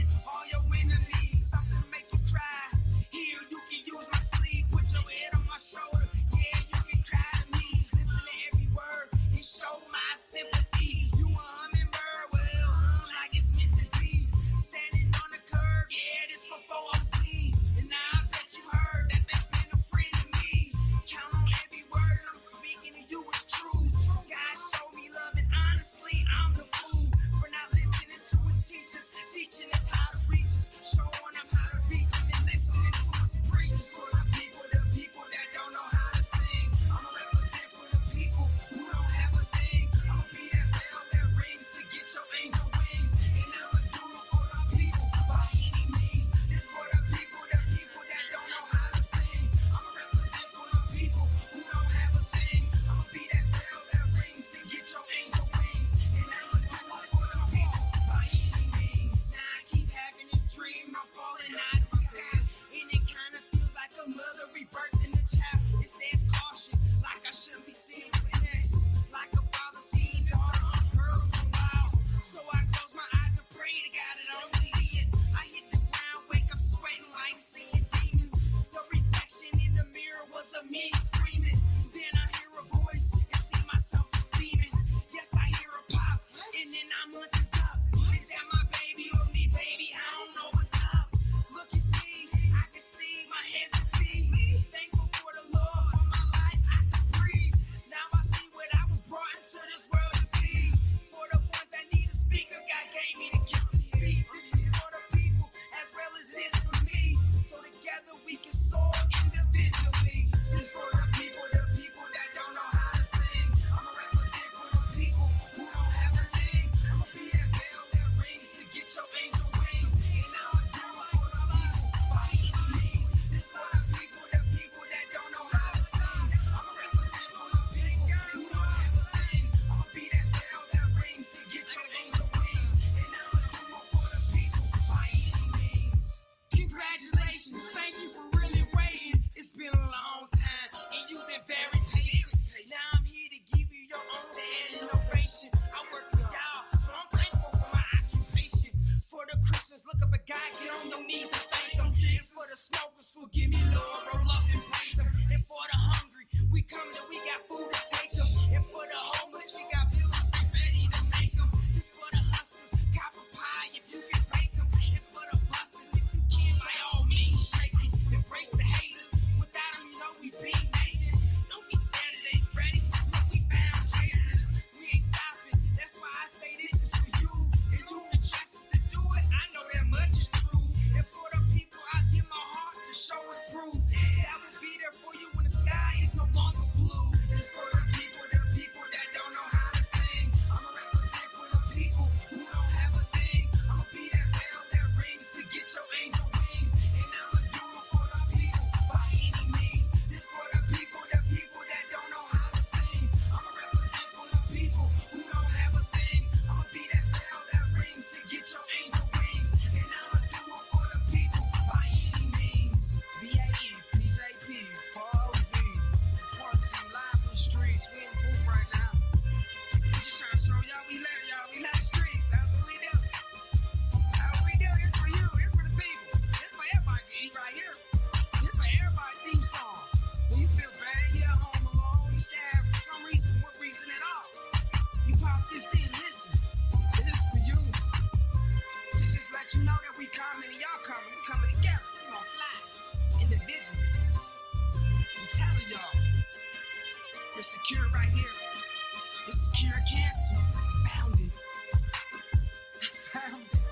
It's the cure right here. It's the cure of cancer. I found it. I found it.